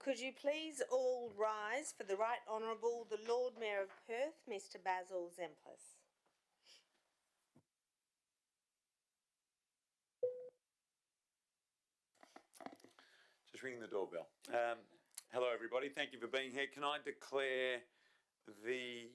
Could you please all rise for the Right Honourable the Lord Mayor of Perth, Mr Basil Zemplis. Just ringing the doorbell. Hello everybody, thank you for being here. Can I declare the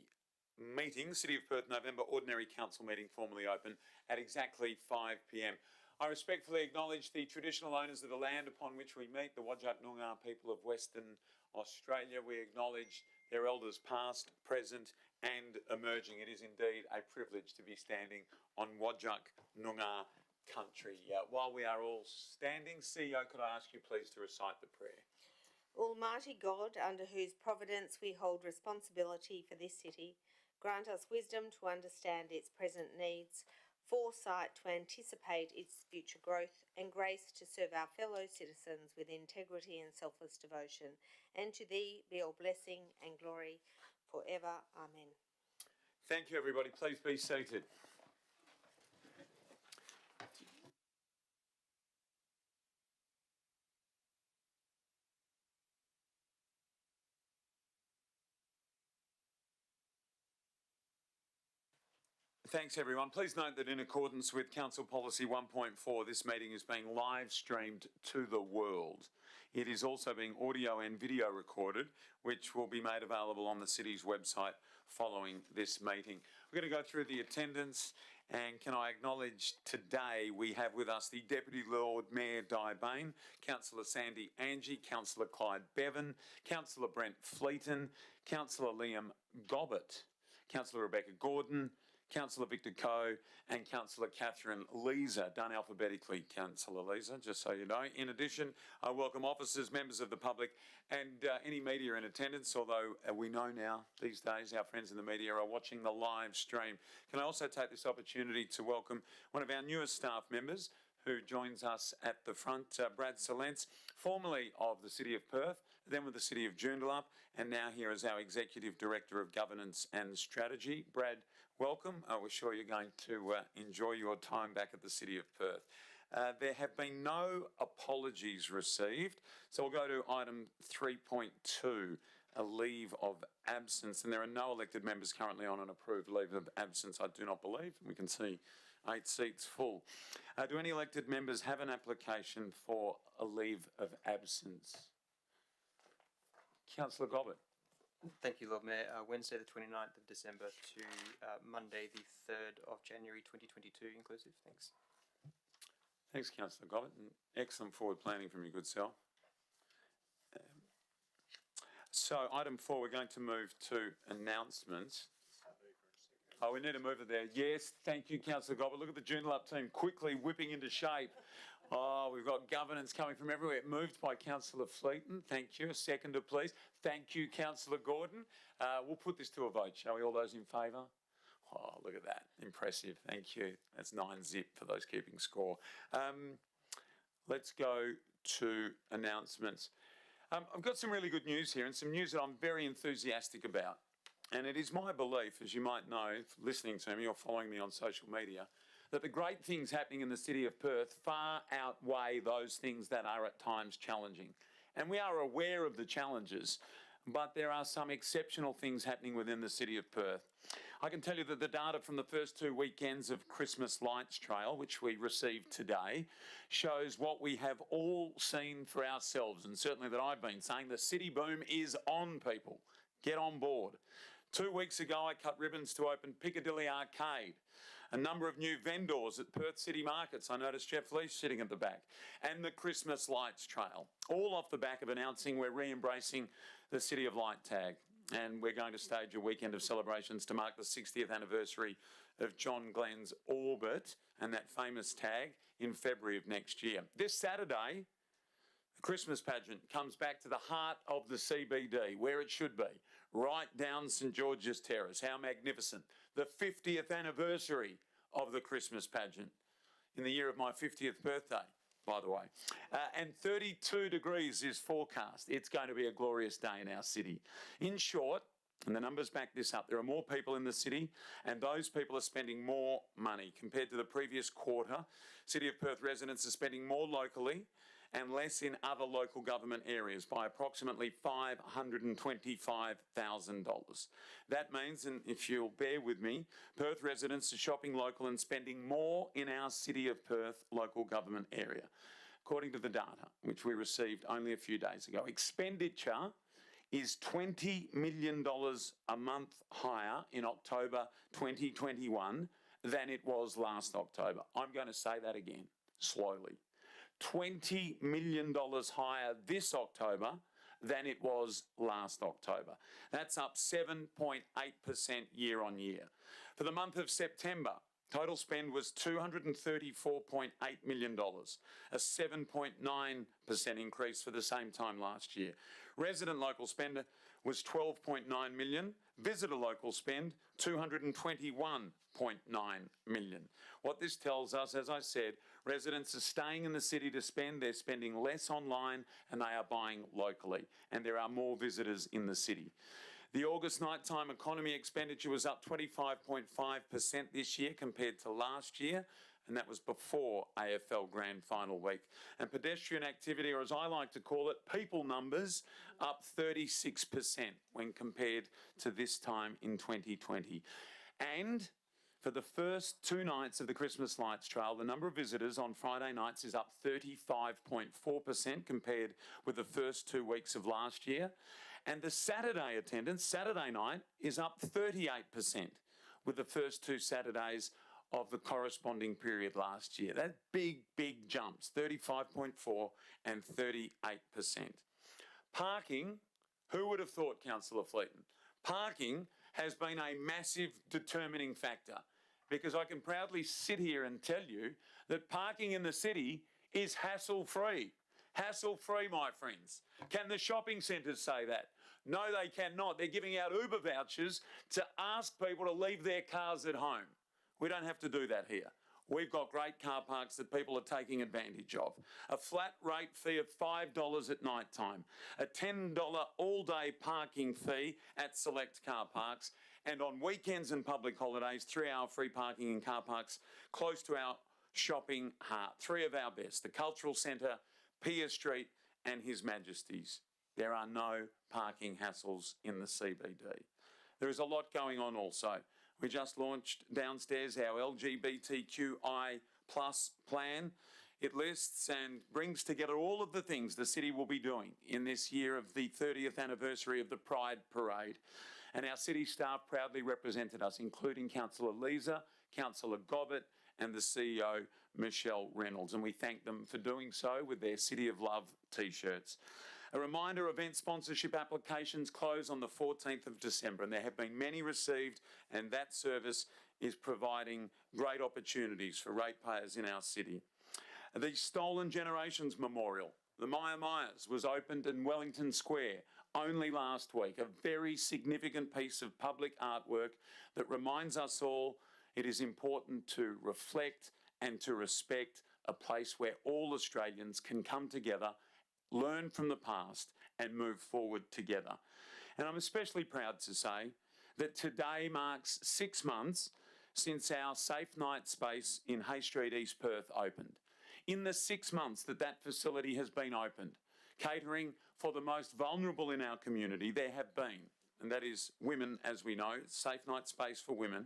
meeting, City of Perth November Ordinary Council meeting, formally open at exactly 5 p.m. I respectfully acknowledge the traditional owners of the land upon which we meet, the Whadjuk Noongar people of Western Australia. We acknowledge their elders past, present and emerging. It is indeed a privilege to be standing on Whadjuk Noongar country. While we are all standing, CEO, could I ask you please to recite the prayer? Almighty God, under whose providence we hold responsibility for this city, grant us wisdom to understand its present needs, foresight to anticipate its future growth, and grace to serve our fellow citizens with integrity and selfless devotion. And to thee be all blessing and glory forever. Amen. Thank you, everybody. Please be seated. Thanks, everyone. Please note that in accordance with Council Policy 1.4, this meeting is being live streamed to the world. It is also being audio and video recorded, which will be made available on the City's website following this meeting. We're going to go through the attendance, and can I acknowledge today we have with us the Deputy Lord Mayor Di Bain, Councillor Sandy Angie, Councillor Clyde Bevan, Councillor Brent Fleeton, Councillor Liam Gobbett, Councillor Rebecca Gordon, Councillor Victor Coe and Councillor Catherine Leeser, done alphabetically, Councillor Leeser, just so you know. In addition, I welcome officers, members of the public and any media in attendance, although we know now these days our friends in the media are watching the live stream. Can I also take this opportunity to welcome one of our newest staff members who joins us at the front, Brad Salence, formerly of the City of Perth, then with the City of Joondalup, and now here as our Executive Director of Governance and Strategy. Brad, welcome. We're sure you're going to enjoy your time back at the City of Perth. There have been no apologies received, so we'll go to item 3.2, a leave of absence, and there are no elected members currently on an approved leave of absence, I do not believe. We can see 8 seats full. Do any elected members have an application for a leave of absence? Councillor Gobbett. Thank you, Lord Mayor. Wednesday the 29th of December to Monday the 3rd of January 2022 inclusive. Thanks. Thanks, Councillor Gobbett, and excellent forward planning from your good self. So item 4, we're going to move to announcements. Oh, we need to move it there. Yes, thank you, Councillor Gobbett. Look at the Joondalup team quickly whipping into shape. Oh, we've got governance coming from everywhere. Moved by Councillor Fleeton. Thank you. A seconder, please. Thank you, Councillor Gordon. We'll put this to a vote, shall we? All those in favour? Oh, look at that. Impressive. Thank you. That's 9-0 for those keeping score. Let's go to announcements. I've got some really good news here and some news that I'm very enthusiastic about. And it is my belief, as you might know, listening to me or following me on social media, that the great things happening in the City of Perth far outweigh those things that are at times challenging. And we are aware of the challenges, but there are some exceptional things happening within the City of Perth. I can tell you that the data from the first 2 weekends of Christmas Lights Trail, which we received today, shows what we have all seen for ourselves, and certainly that I've been saying, the city boom is on, people. Get on board. 2 weeks ago, I cut ribbons to open Piccadilly Arcade. A number of new vendors at Perth City Markets. I noticed Jeff Leach sitting at the back. And the Christmas Lights Trail. All off the back of announcing we're re-embracing the City of Light tag. And we're going to stage a weekend of celebrations to mark the 60th anniversary of John Glenn's orbit and that famous tag in February of next year. This Saturday, the Christmas pageant comes back to the heart of the CBD, where it should be, right down St George's Terrace. How magnificent. The 50th anniversary of the Christmas pageant in the year of my 50th birthday, by the way. And 32 degrees is forecast. It's going to be a glorious day in our city. In short, and the numbers back this up, there are more people in the city and those people are spending more money compared to the previous quarter. City of Perth residents are spending more locally and less in other local government areas by approximately $525,000. That means, and if you'll bear with me, Perth residents are shopping local and spending more in our City of Perth local government area. According to the data, which we received only a few days ago, expenditure is $20 million a month higher in October 2021 than it was last October. I'm going to say that again, slowly. $20 million higher this October than it was last October. That's up 7.8% year on year. For the month of September, total spend was $234.8 million, a 7.9% increase for the same time last year. Resident local spend was $12.9 million. Visitor local spend, $221.9 million. What this tells us, as I said, residents are staying in the city to spend, they're spending less online and they are buying locally, and there are more visitors in the city. The August nighttime economy expenditure was up 25.5% this year compared to last year, and that was before AFL Grand Final week. And pedestrian activity, or as I like to call it, people numbers, up 36% when compared to this time in 2020. And for the first 2 nights of the Christmas Lights Trail, the number of visitors on Friday nights is up 35.4% compared with the first 2 weeks of last year. And the Saturday attendance, Saturday night, is up 38% with the first 2 Saturdays of the corresponding period last year. That's big jumps, 35.4 and 38%. Parking, who would have thought, Councillor Fleeton? Parking has been a massive determining factor, because I can proudly sit here and tell you that parking in the city is hassle-free. Hassle-free, my friends. Can the shopping centres say that? No, they cannot. They're giving out Uber vouchers to ask people to leave their cars at home. We don't have to do that here. We've got great car parks that people are taking advantage of. A flat rate fee of $5 at night time, a $10 all-day parking fee at select car parks, and on weekends and public holidays, 3-hour free parking in car parks close to our shopping heart. 3 of our best, the Cultural Centre, Pier Street and His Majesty's. There are no parking hassles in the CBD. There is a lot going on also. We just launched downstairs our LGBTQI plus plan. It lists and brings together all of the things the city will be doing in this year of the 30th anniversary of the Pride Parade. And our city staff proudly represented us, including Councillor Leeser, Councillor Gobbett and the CEO, Michelle Reynolds. And we thank them for doing so with their City of Love T-shirts. A reminder, event sponsorship applications close on the 14th of December, and there have been many received, and that service is providing great opportunities for ratepayers in our city. The Stolen Generations Memorial, the Maya Myers, was opened in Wellington Square only last week, a very significant piece of public artwork that reminds us all it is important to reflect and to respect a place where all Australians can come together, learn from the past and move forward together. And I'm especially proud to say that today marks 6 months since our Safe Night space in Hay Street, East Perth opened. In the 6 months that that facility has been opened, catering for the most vulnerable in our community, there have been, and that is women, as we know, Safe Night space for women,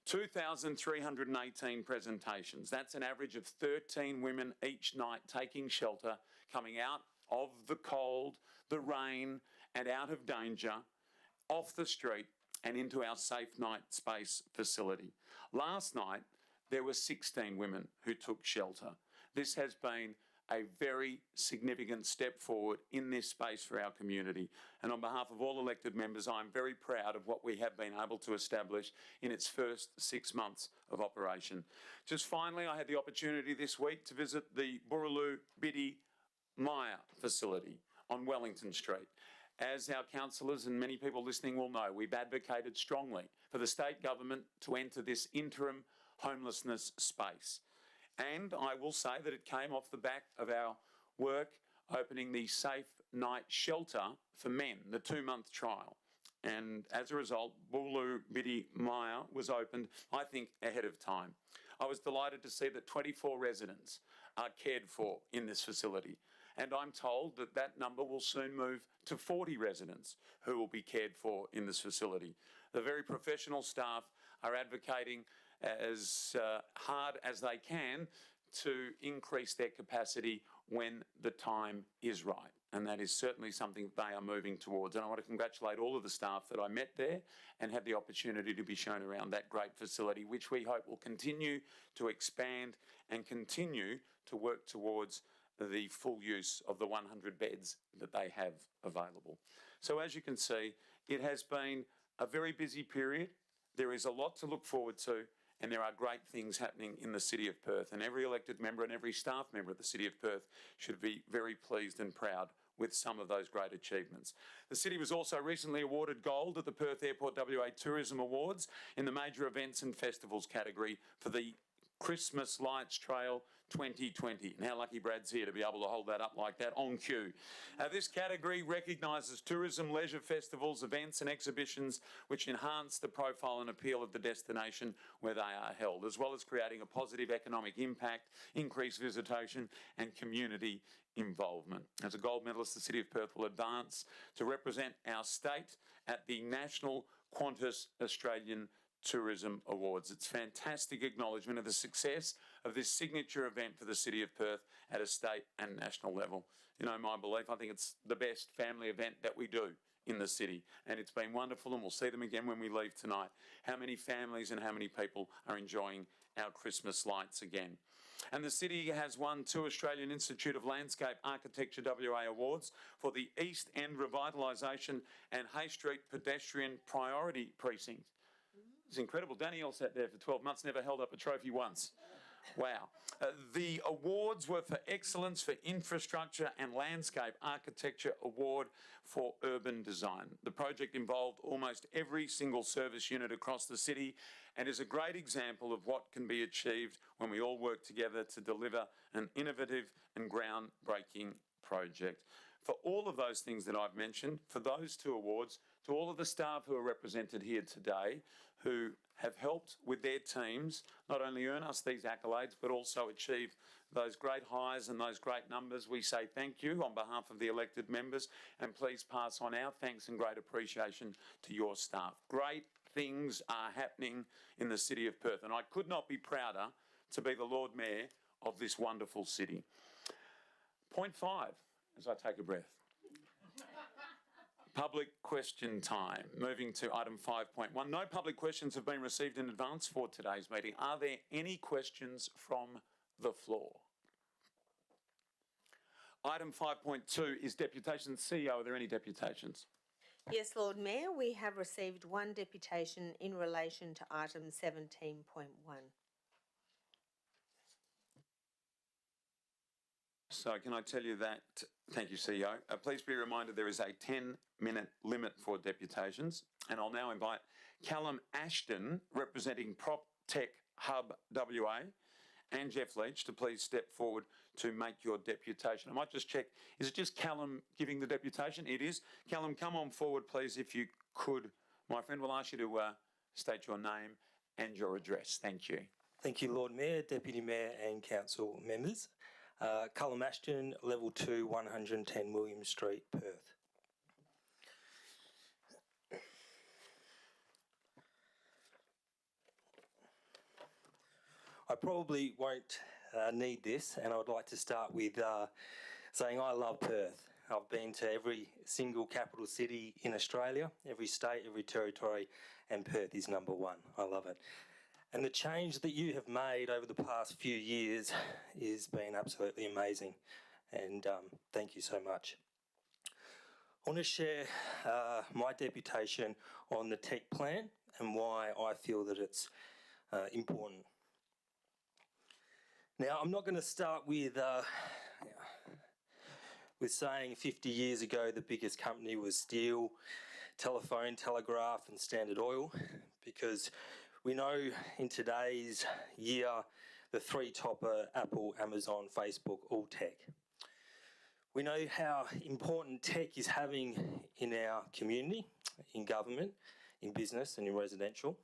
2,318 presentations. That's an average of 13 women each night taking shelter, coming out of the cold, the rain, and out of danger, off the street and into our Safe Night space facility. Last night, there were 16 women who took shelter. This has been a very significant step forward in this space for our community. And on behalf of all elected members, I'm very proud of what we have been able to establish in its first 6 months of operation. Just finally, I had the opportunity this week to visit the Boorloo Biddy Maya facility on Wellington Street. As our councillors and many people listening will know, we've advocated strongly for the state government to enter this interim homelessness space. And I will say that it came off the back of our work opening the Safe Night Shelter for Men, the 2-month trial. And as a result, Boorloo Biddy Maya was opened, I think, ahead of time. I was delighted to see that 24 residents are cared for in this facility. And I'm told that that number will soon move to 40 residents who will be cared for in this facility. The very professional staff are advocating as hard as they can to increase their capacity when the time is right. And that is certainly something they are moving towards. And I want to congratulate all of the staff that I met there and had the opportunity to be shown around that great facility, which we hope will continue to expand and continue to work towards the full use of the 100 beds that they have available. So as you can see, it has been a very busy period. There is a lot to look forward to, and there are great things happening in the City of Perth, and every elected member and every staff member of the City of Perth should be very pleased and proud with some of those great achievements. The City was also recently awarded gold at the Perth Airport WA Tourism Awards in the major events and festivals category for the Christmas Lights Trail 2020. And how lucky Brad's here to be able to hold that up like that on cue. This category recognises tourism, leisure festivals, events and exhibitions which enhance the profile and appeal of the destination where they are held, as well as creating a positive economic impact, increased visitation and community involvement. As a gold medalist, the City of Perth will advance to represent our state at the National Qantas Australian Tourism Awards. It's fantastic acknowledgement of the success of this signature event for the City of Perth at a state and national level. You know, my belief, I think it's the best family event that we do in the city, and it's been wonderful, and we'll see them again when we leave tonight. How many families and how many people are enjoying our Christmas lights again. And the City has won 2 Australian Institute of Landscape Architecture WA Awards for the East End Revitalisation and Hay Street Pedestrian Priority Precinct. It's incredible. Danielle sat there for 12 months, never held up a trophy once. Wow. The awards were for Excellence for Infrastructure and Landscape Architecture Award for Urban Design. The project involved almost every single service unit across the city and is a great example of what can be achieved when we all work together to deliver an innovative and groundbreaking project. For all of those things that I've mentioned, for those 2 awards, to all of the staff who are represented here today, who have helped with their teams not only earn us these accolades but also achieve those great highs and those great numbers, we say thank you on behalf of the elected members, and please pass on our thanks and great appreciation to your staff. Great things are happening in the City of Perth, and I could not be prouder to be the Lord Mayor of this wonderful city. Point 5, as I take a breath. Public question time. Moving to item 5.1. No public questions have been received in advance for today's meeting. Are there any questions from the floor? Item 5.2 is deputations. CEO, are there any deputations? Yes, Lord Mayor, we have received 1 deputation in relation to item 17.1. So can I tell you that, thank you CEO, please be reminded there is a 10-minute limit for deputations, and I'll now invite Callum Ashton, representing Prop Tech Hub WA, and Jeff Leach to please step forward to make your deputation. I might just check, is it just Callum giving the deputation? It is. Callum, come on forward please if you could. My friend will ask you to state your name and your address. Thank you. Thank you, Lord Mayor, Deputy Mayor and Council members. Callum Ashton, Level 2, 110 William Street, Perth. I probably won't need this, and I would like to start with saying I love Perth. I've been to every single capital city in Australia, every state, every territory, and Perth is number 1. I love it. And the change that you have made over the past few years has been absolutely amazing, and thank you so much. I want to share my deputation on the tech plan and why I feel that it's important. Now, I'm not going to start with saying 50 years ago the biggest company was steel, telephone, telegraph and Standard Oil, because we know in today's year the 3 top are Apple, Amazon, Facebook, all tech. We know how important tech is having in our community, in government, in business and in residential.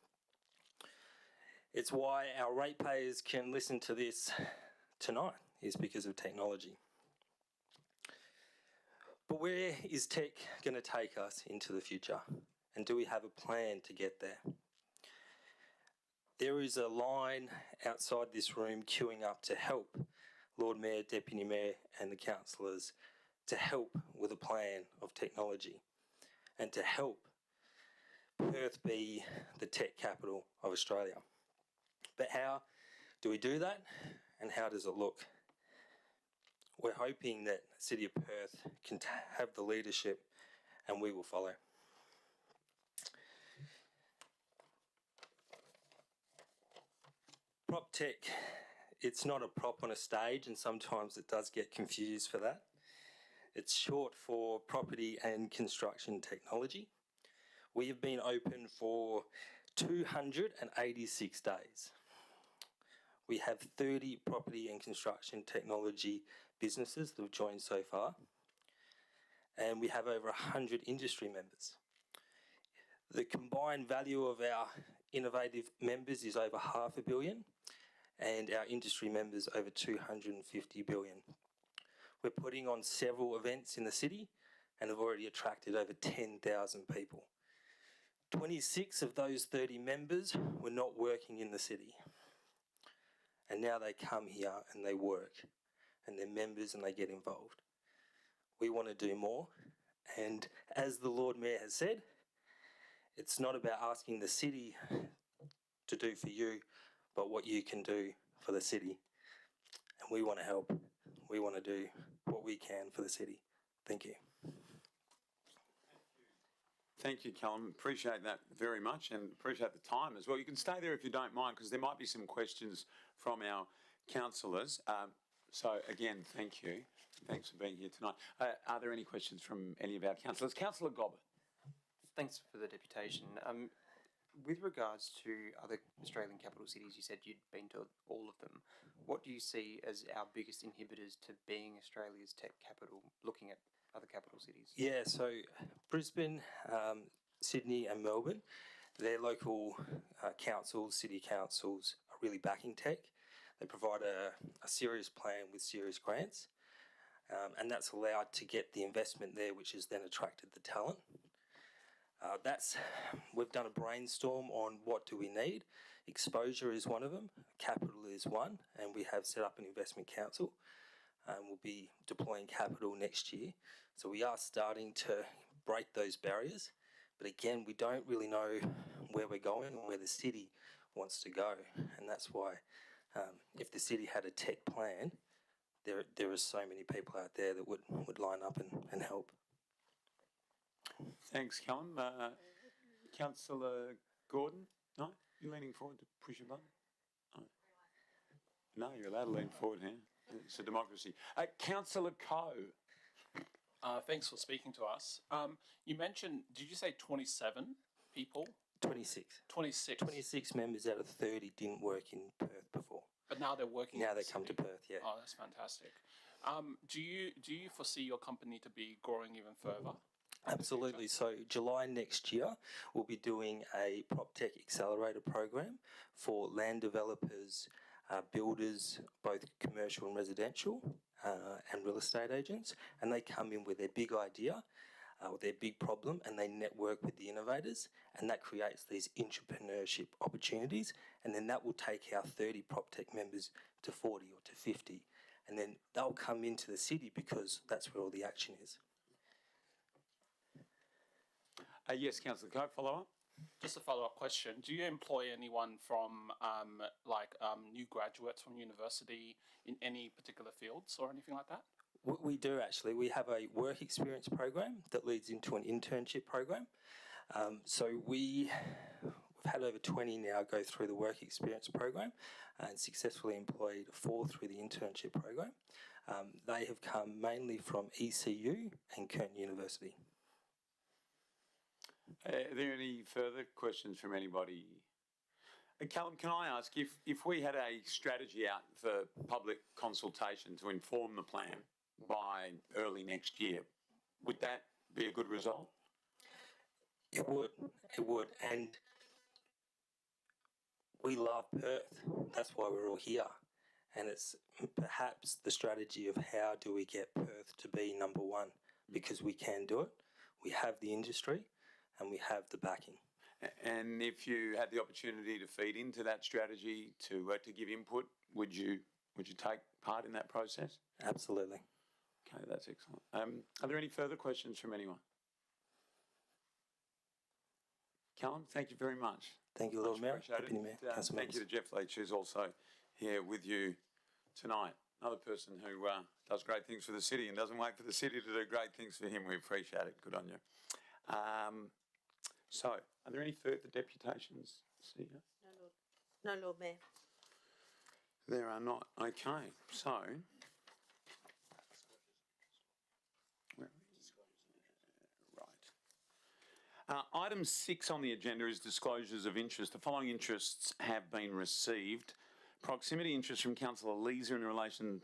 It's why our ratepayers can listen to this tonight, is because of technology. But where is tech going to take us into the future? And do we have a plan to get there? There is a line outside this room queuing up to help Lord Mayor, Deputy Mayor and the councillors to help with a plan of technology and to help Perth be the tech capital of Australia. But how do we do that and how does it look? We're hoping that the City of Perth can have the leadership and we will follow. Prop tech, it's not a prop on a stage and sometimes it does get confused for that. It's short for property and construction technology. We have been open for 286 days. We have 30 property and construction technology businesses that have joined so far, and we have over 100 industry members. The combined value of our innovative members is over $500 million, and our industry members over 250 billion. We're putting on several events in the city and have already attracted over 10,000 people. 26 of those 30 members were not working in the city. And now they come here and they work and they're members and they get involved. We want to do more. And as the Lord Mayor has said, it's not about asking the city to do for you, but what you can do for the city. And we want to help. We want to do what we can for the city. Thank you. Thank you, Callum. Appreciate that very much and appreciate the time as well. You can stay there if you don't mind because there might be some questions from our councillors. So again, thank you. Thanks for being here tonight. Are there any questions from any of our councillors? Councillor Gobbett. Thanks for the deputation. With regards to other Australian capital cities, you said you'd been to all of them. What do you see as our biggest inhibitors to being Australia's tech capital, looking at other capital cities? Yeah, so Brisbane, Sydney and Melbourne, their local councils, city councils are really backing tech. They provide a serious plan with serious grants, and that's allowed to get the investment there, which has then attracted the talent. We've done a brainstorm on what do we need. Exposure is one of them, capital is one, and we have set up an investment council. We'll be deploying capital next year. So we are starting to break those barriers. But again, we don't really know where we're going or where the city wants to go. And that's why if the city had a tech plan, there are so many people out there that would line up and help. Thanks, Callum. Councillor Gordon? No? You're leaning forward to push a button? No, you're allowed to lean forward here. It's a democracy. Councillor Coe. Thanks for speaking to us. You mentioned, did you say 27 people? 26. 26. 26 members out of 30 didn't work in Perth before. But now they're working. Now in they the come to city. Perth, yeah. Oh, that's fantastic. Do you foresee your company to be growing even further? Absolutely. So July next year, we'll be doing a PropTech Accelerator program for land developers, builders, both commercial and residential, and real estate agents. And they come in with their big idea, their big problem, and they network with the innovators. And that creates these entrepreneurship opportunities. And then that will take our 30 PropTech members to 40 or to 50. And then they'll come into the city because that's where all the action is. Yes, Councillor Coe, follow up. Just a follow-up question. Do you employ anyone from, new graduates from university in any particular fields or anything like that? We do actually. We have a work experience program that leads into an internship program. So we've had over 20 now go through the work experience program and successfully employed 4 through the internship program. They have come mainly from ECU and Curtin University. Are there any further questions from anybody? Callum, can I ask, if we had a strategy out for public consultation to inform the plan by early next year, would that be a good result? It would, and we love Perth. That's why we're all here. And it's perhaps the strategy of how do we get Perth to be number one because we can do it. We have the industry and we have the backing. And if you had the opportunity to feed into that strategy, to give input, would you take part in that process? Absolutely. Okay, that's excellent. Are there any further questions from anyone? Callum, thank you very much. Thank you, Lord Much Mayor. appreciated. Deputy Mayor, And, Council thank you members. to Jeff Leach, who's also here with you tonight. Another person who does great things for the city and doesn't wait for the city to do great things for him. We appreciate it. Good on you. So, are there any further deputations? CEO? No, Lord Mayor. There are not. Okay, so. Item 6 on the agenda is disclosures of interest. The following interests have been received. Proximity interest from Councillor Leeser in relation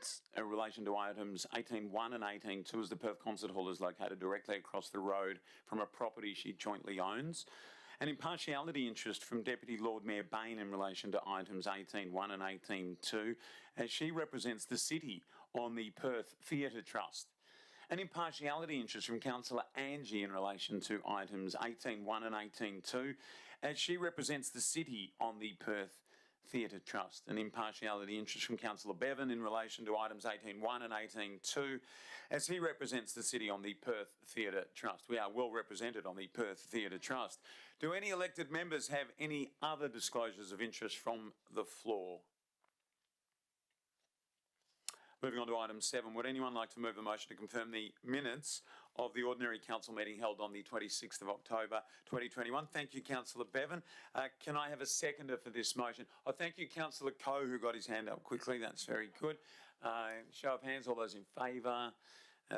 to items 18.1 and 18.2 as the Perth Concert Hall is located directly across the road from a property she jointly owns. An impartiality interest from Deputy Lord Mayor Bain in relation to items 18.1 and 18.2 as she represents the city on the Perth Theatre Trust. An impartiality interest from Councillor Angie in relation to items 18.1 and 18.2 as she represents the city on the Perth Theatre Trust. An impartiality interest from Councillor Bevan in relation to items 18.1 and 18.2 as he represents the city on the Perth Theatre Trust. We are well represented on the Perth Theatre Trust. Do any elected members have any other disclosures of interest from the floor? Moving on to item 7, would anyone like to move a motion to confirm the minutes of the ordinary council meeting held on the 26th of October 2021? Thank you, Councillor Bevan. Can I have a seconder for this motion? Oh, thank you, Councillor Coe, who got his hand up quickly. That's very good. Show of hands, all those in favour.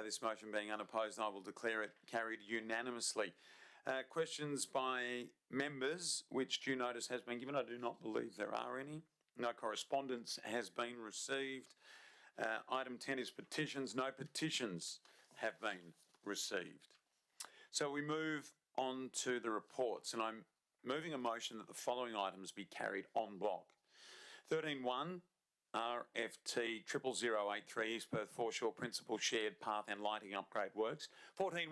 This motion being unopposed, I will declare it carried unanimously. Questions by members, which due notice has been given. I do not believe there are any. No correspondence has been received. Item 10 is petitions. No petitions have been received. So we move on to the reports, and I'm moving a motion that the following items be carried en bloc. 13.1, RFT 00083 East Perth Foreshore Principal Shared Path and Lighting Upgrade Works. 14.1,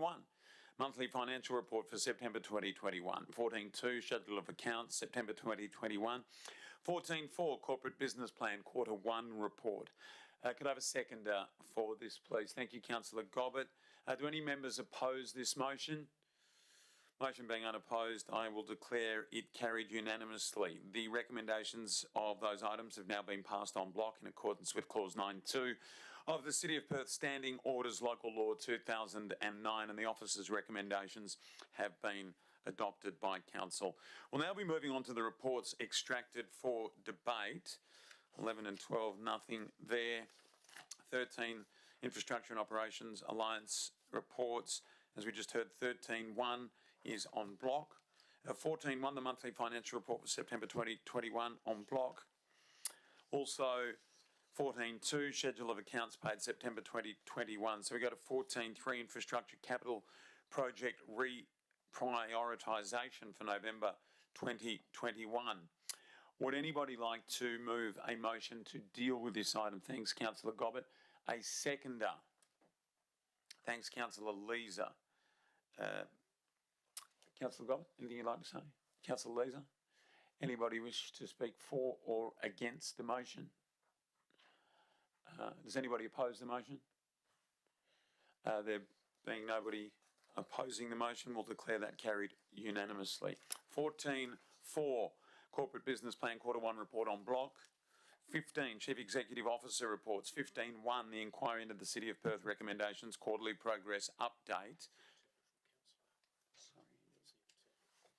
Monthly Financial Report for September 2021. 14.2, Schedule of Accounts, September 2021. 14.4, Corporate Business Plan Quarter 1 Report. Could I have a seconder for this, please? Thank you, Councillor Gobbett. Do any members oppose this motion? Motion being unopposed, I will declare it carried unanimously. The recommendations of those items have now been passed en bloc in accordance with Clause 9.2 of the City of Perth Standing Orders Local Law 2009, and the officer's recommendations have been adopted by Council. We'll now be moving on to the reports extracted for debate. 11 and 12, nothing there. 13, Infrastructure and Operations Alliance reports. As we just heard, 13.1 is en bloc. 14.1, the monthly financial report for September 2021 en bloc. Also, 14.2, schedule of accounts paid September 2021. So we go to 14.3, infrastructure capital project reprioritisation for November 2021. Would anybody like to move a motion to deal with this item? Thanks, Councillor Gobbett. A seconder. Thanks, Councillor Leeser. Councillor Gobbett, anything you'd like to say? Councillor Leeser? Anybody wish to speak for or against the motion? Does anybody oppose the motion? There being nobody opposing the motion, we'll declare that carried unanimously. 14.4. Corporate Business Plan Quarter 1 Report en bloc. 15, Chief Executive Officer Reports. 15.1, the Inquiry into the City of Perth Recommendations Quarterly Progress Update.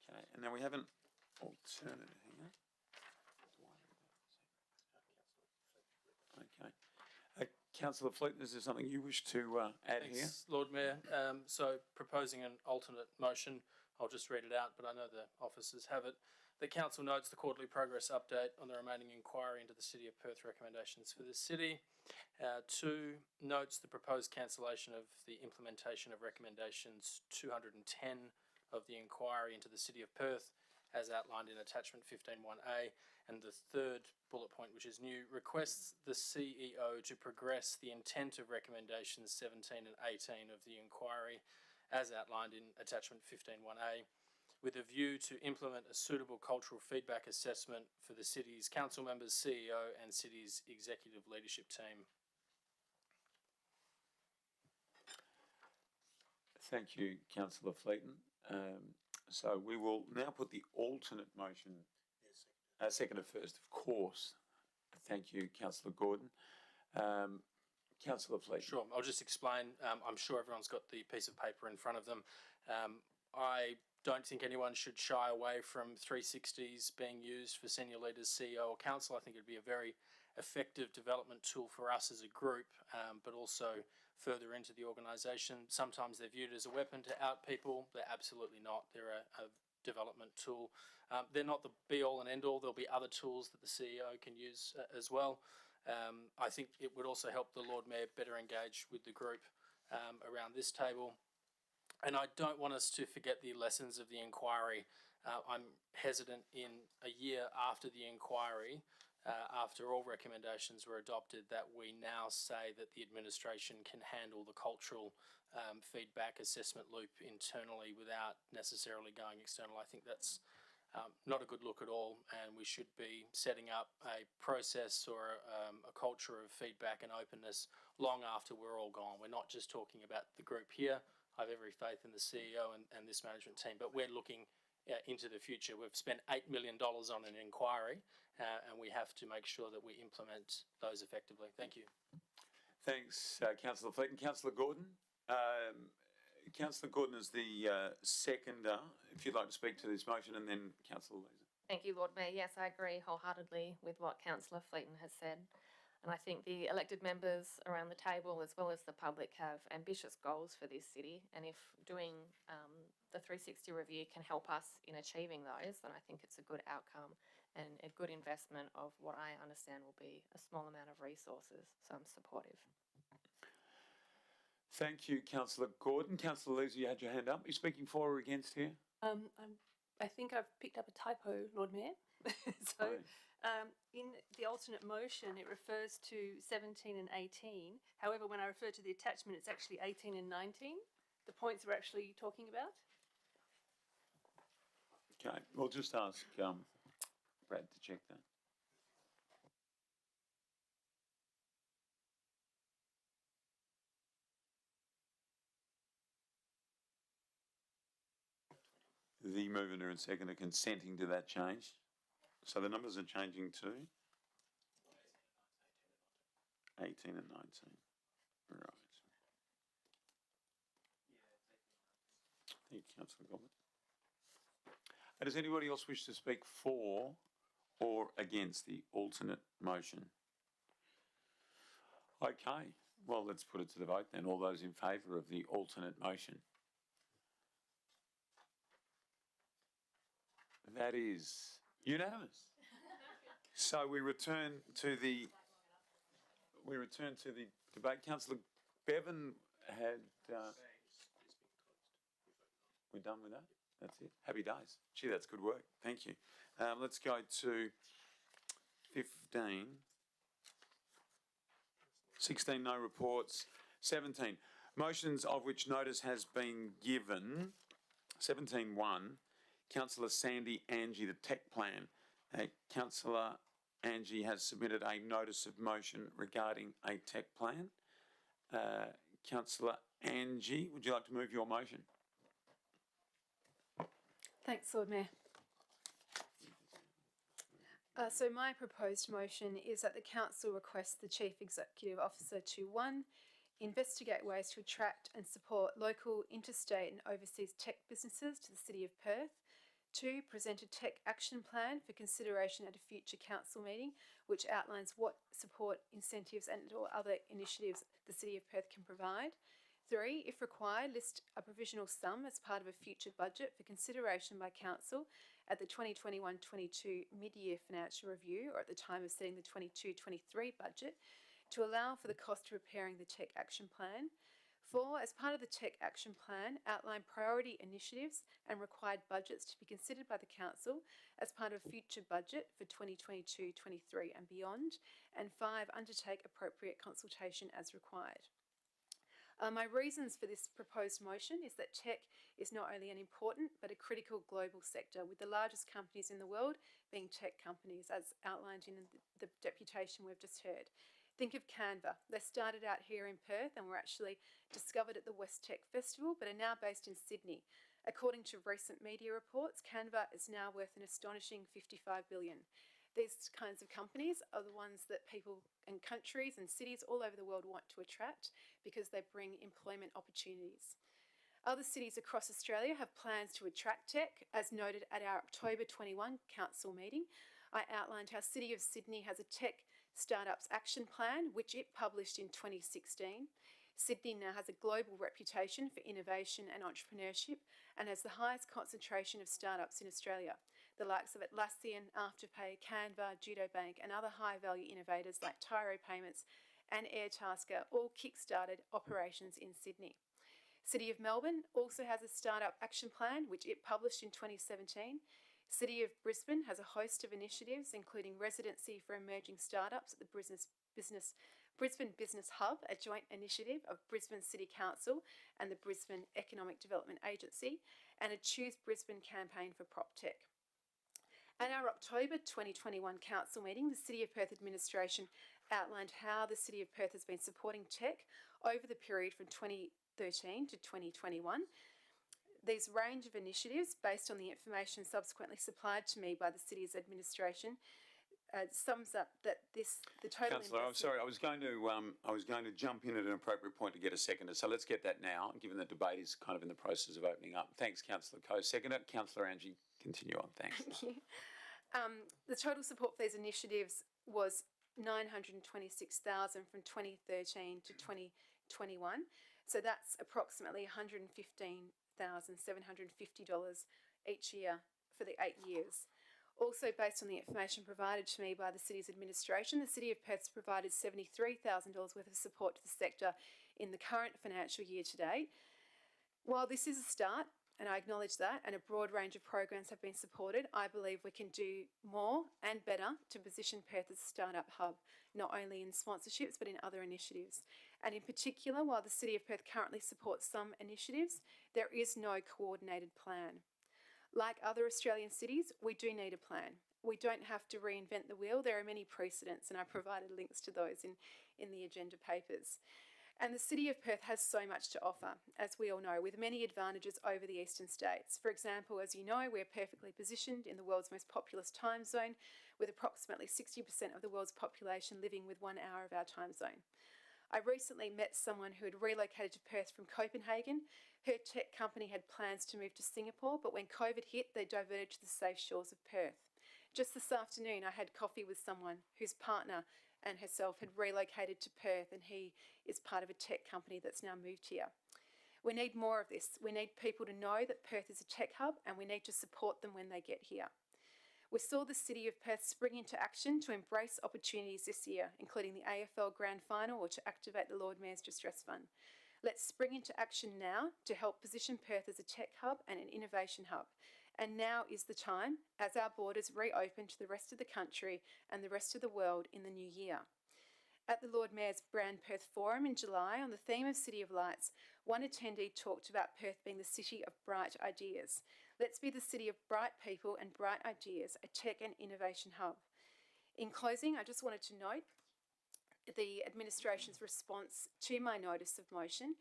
Okay, and now we have an alternative here. Okay. Councillor Fleet, is there something you wish to add here? Thanks, Lord Mayor. So proposing an alternate motion, I'll just read it out, but I know the officers have it. The Council notes the quarterly progress update on the remaining inquiry into the City of Perth recommendations for the city. 2, notes the proposed cancellation of the implementation of recommendations 210 of the inquiry into the City of Perth as outlined in attachment 15.1a. And the third bullet point, which is new, requests the CEO to progress the intent of recommendations 17 and 18 of the inquiry as outlined in attachment 15.1a, with a view to implement a suitable cultural feedback assessment for the city's council members, CEO and city's executive leadership team. Thank you, Councillor Fleeton. So we will now put the alternate motion. Seconded first, of course. Thank you, Councillor Gordon. Councillor Fleeton. Sure, I'll just explain. I'm sure everyone's got the piece of paper in front of them. I don't think anyone should shy away from 360s being used for senior leaders, CEO or council. I think it'd be a very effective development tool for us as a group, but also further into the organisation. Sometimes they're viewed as a weapon to out people. They're absolutely not. They're a development tool. They're not the be-all and end-all. There'll be other tools that the CEO can use as well. I think it would also help the Lord Mayor better engage with the group around this table. And I don't want us to forget the lessons of the inquiry. I'm hesitant in a year after the inquiry, after all recommendations were adopted, that we now say that the administration can handle the cultural feedback assessment loop internally without necessarily going external. I think that's not a good look at all, and we should be setting up a process or a culture of feedback and openness long after we're all gone. We're not just talking about the group here. I have every faith in the CEO and this management team, but we're looking into the future. We've spent $8 million on an inquiry, and we have to make sure that we implement those effectively. Thank you. Thanks, Councillor Fleeton. Councillor Gordon. Councillor Gordon is the seconder. If you'd like to speak to this motion, and then Councillor Leeser. Thank you, Lord Mayor. Yes, I agree wholeheartedly with what Councillor Fleeton has said. And I think the elected members around the table, as well as the public, have ambitious goals for this city. And if doing the 360 review can help us in achieving those, then I think it's a good outcome and a good investment of what I understand will be a small amount of resources. So I'm supportive. Thank you, Councillor Gordon. Councillor Leeser, you had your hand up. Are you speaking for or against here? I think I've picked up a typo, Lord Mayor. So in the alternate motion, it refers to 17 and 18. However, when I refer to the attachment, it's actually 18 and 19. The points we're actually talking about. Okay, we'll just ask Brad to check that. The mover and seconder consenting to that change. So the numbers are changing to 18 and 19. Right. Thank you, Councillor Goldman. Does anybody else wish to speak for or against the alternate motion? Okay, well, let's put it to the vote then. All those in favour of the alternate motion? That is unanimous. So we return to the debate. Councillor Bevan had. We're done with that. That's it. Happy days. Gee, that's good work. Thank you. Let's go to 15. 16, no reports. 17, motions of which notice has been given. 17.1. Councillor Sandy Angie, the tech plan. Councillor Angie has submitted a notice of motion regarding a tech plan. Councillor Angie, would you like to move your motion? Thanks, Lord Mayor. So my proposed motion is that the Council requests the Chief Executive Officer to 1. Investigate ways to attract and support local, interstate and overseas tech businesses to the City of Perth. 2. Present a tech action plan for consideration at a future council meeting, which outlines what support, incentives and or other initiatives the City of Perth can provide. 3. If required, list a provisional sum as part of a future budget for consideration by Council at the 2021-22 mid-year financial review or at the time of setting the 22-23 budget to allow for the cost of preparing the tech action plan. 4, as part of the Tech Action Plan, outline priority initiatives and required budgets to be considered by the Council as part of future budget for 2022-23 and beyond. And 5, undertake appropriate consultation as required. My reasons for this proposed motion is that tech is not only an important but a critical global sector, with the largest companies in the world being tech companies, as outlined in the deputation we've just heard. Think of Canva. They started out here in Perth and were actually discovered at the West Tech Festival, but are now based in Sydney. According to recent media reports, Canva is now worth an astonishing $55 billion. These kinds of companies are the ones that people and countries and cities all over the world want to attract because they bring employment opportunities. Other cities across Australia have plans to attract tech. As noted at our October 21 council meeting, I outlined how City of Sydney has a tech startups action plan, which it published in 2016. Sydney now has a global reputation for innovation and entrepreneurship and has the highest concentration of startups in Australia. The likes of Atlassian, Afterpay, Canva, Judobank and other high-value innovators like Tyro Payments and Airtasker all kick-started operations in Sydney. City of Melbourne also has a startup action plan, which it published in 2017. City of Brisbane has a host of initiatives, including residency for emerging startups at the Brisbane Business Hub, a joint initiative of Brisbane City Council and the Brisbane Economic Development Agency, and a Choose Brisbane campaign for prop tech. At our October 2021 council meeting, the City of Perth administration outlined how the City of Perth has been supporting tech over the period from 2013 to 2021. These range of initiatives, based on the information subsequently supplied to me by the City's administration, sums up that the total. Councillor, I'm sorry, I was going to jump in at an appropriate point to get a seconder. So let's get that now, given the debate is kind of in the process of opening up. Thanks, Councillor Coe. Seconder, Councillor Angie, continue on. Thanks. Thank you. The total support for these initiatives was $926,000 from 2013 to 2021. So that's approximately $115,750 each year for the 8 years. Also, based on the information provided to me by the City's administration, the City of Perth has provided $73,000 worth of support to the sector in the current financial year to date. While this is a start, and I acknowledge that, and a broad range of programs have been supported, I believe we can do more and better to position Perth as a startup hub, not only in sponsorships but in other initiatives. And in particular, while the City of Perth currently supports some initiatives, there is no coordinated plan. Like other Australian cities, we do need a plan. We don't have to reinvent the wheel. There are many precedents, and I provided links to those in the agenda papers. And the City of Perth has so much to offer, as we all know, with many advantages over the eastern states. For example, as you know, we're perfectly positioned in the world's most populous time zone, with approximately 60% of the world's population living with 1 hour of our time zone. I recently met someone who had relocated to Perth from Copenhagen. Her tech company had plans to move to Singapore, but when COVID hit, they diverted to the safe shores of Perth. Just this afternoon, I had coffee with someone whose partner and herself had relocated to Perth, and he is part of a tech company that's now moved here. We need more of this. We need people to know that Perth is a tech hub, and we need to support them when they get here. We saw the City of Perth spring into action to embrace opportunities this year, including the AFL Grand Final or to activate the Lord Mayor's Distress Fund. Let's spring into action now to help position Perth as a tech hub and an innovation hub. And now is the time, as our borders reopen to the rest of the country and the rest of the world in the new year. At the Lord Mayor's Brand Perth Forum in July, on the theme of City of Lights, one attendee talked about Perth being the city of bright ideas. Let's be the city of bright people and bright ideas, a tech and innovation hub. In closing, I just wanted to note the administration's response to my notice of motion,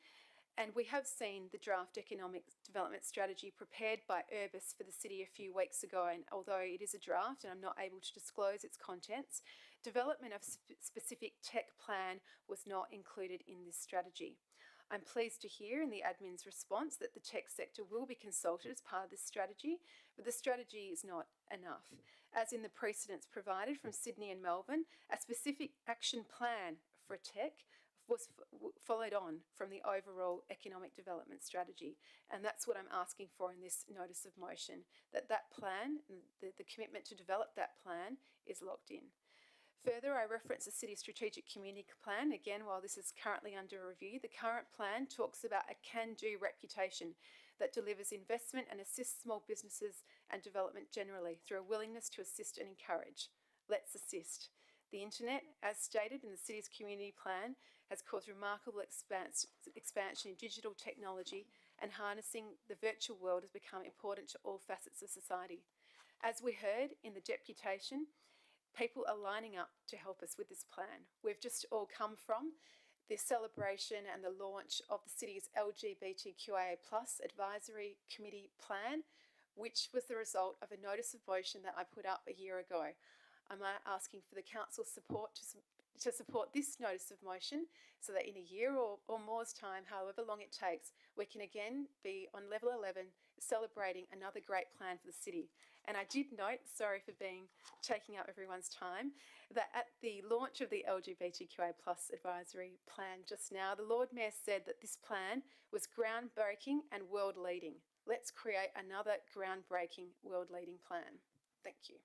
and we have seen the draft economic development strategy prepared by Urbis for the city a few weeks ago, and although it is a draft and I'm not able to disclose its contents, development of specific tech plan was not included in this strategy. I'm pleased to hear in the admin's response that the tech sector will be consulted as part of this strategy, but the strategy is not enough. As in the precedents provided from Sydney and Melbourne, a specific action plan for tech was followed on from the overall economic development strategy. And that's what I'm asking for in this notice of motion, that plan, the commitment to develop that plan is locked in. Further, I reference the City's Strategic Community Plan. Again, while this is currently under review, the current plan talks about a can-do reputation that delivers investment and assists small businesses and development generally through a willingness to assist and encourage. Let's assist. The internet, as stated in the City's Community Plan, has caused remarkable expansion in digital technology, and harnessing the virtual world has become important to all facets of society. As we heard in the deputation, people are lining up to help us with this plan. We've just all come from the celebration and the launch of the city's LGBTQIA+ advisory committee plan, which was the result of a notice of motion that I put up a year ago. I'm asking for the council's support to support this notice of motion, so that in a year or more's time, however long it takes, we can again be on level 11 celebrating another great plan for the city. And I did note, sorry for taking up everyone's time, that at the launch of the LGBTQI+ advisory plan just now, the Lord Mayor said that this plan was groundbreaking and world leading. Let's create another groundbreaking world leading plan. Thank you.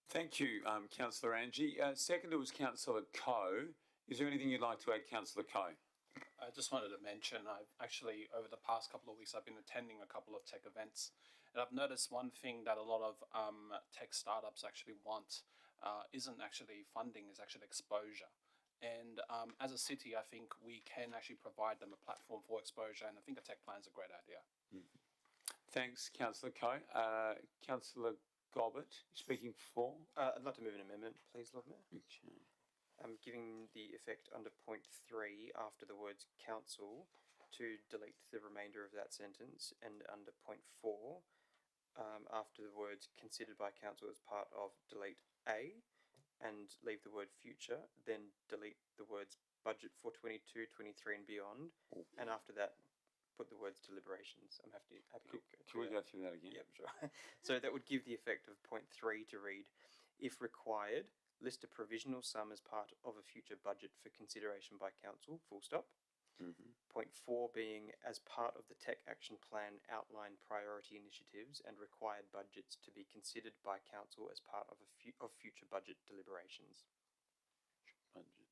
Thank you, Councillor Angie. Seconder was Councillor Coe. Is there anything you'd like to add, Councillor Coe? I just wanted to mention, I've actually, over the past couple of weeks, I've been attending a couple of tech events, and I've noticed one thing that a lot of tech startups actually want isn't actually funding, is actually exposure. And as a city, I think we can actually provide them a platform for exposure, and I think a tech plan is a great idea. Thanks, Councillor Coe. Councillor Gobbett, speaking for. I'd like to move an amendment, please, Lord Mayor. Okay. Giving the effect under point 3 after the words council to delete the remainder of that sentence, and under point 4 after the words considered by council as part of, delete A and leave the word future, then delete the words budget for 22, 23 and beyond, and after that put the words deliberations. I'm happy to go through. Can we go through that again? Yep, sure. So that would give the effect of point 3 to read, if required, list a provisional sum as part of a future budget for consideration by council, full stop. Point 4 being, as part of the tech action plan, outline priority initiatives and required budgets to be considered by council as part of future budget deliberations. Budget.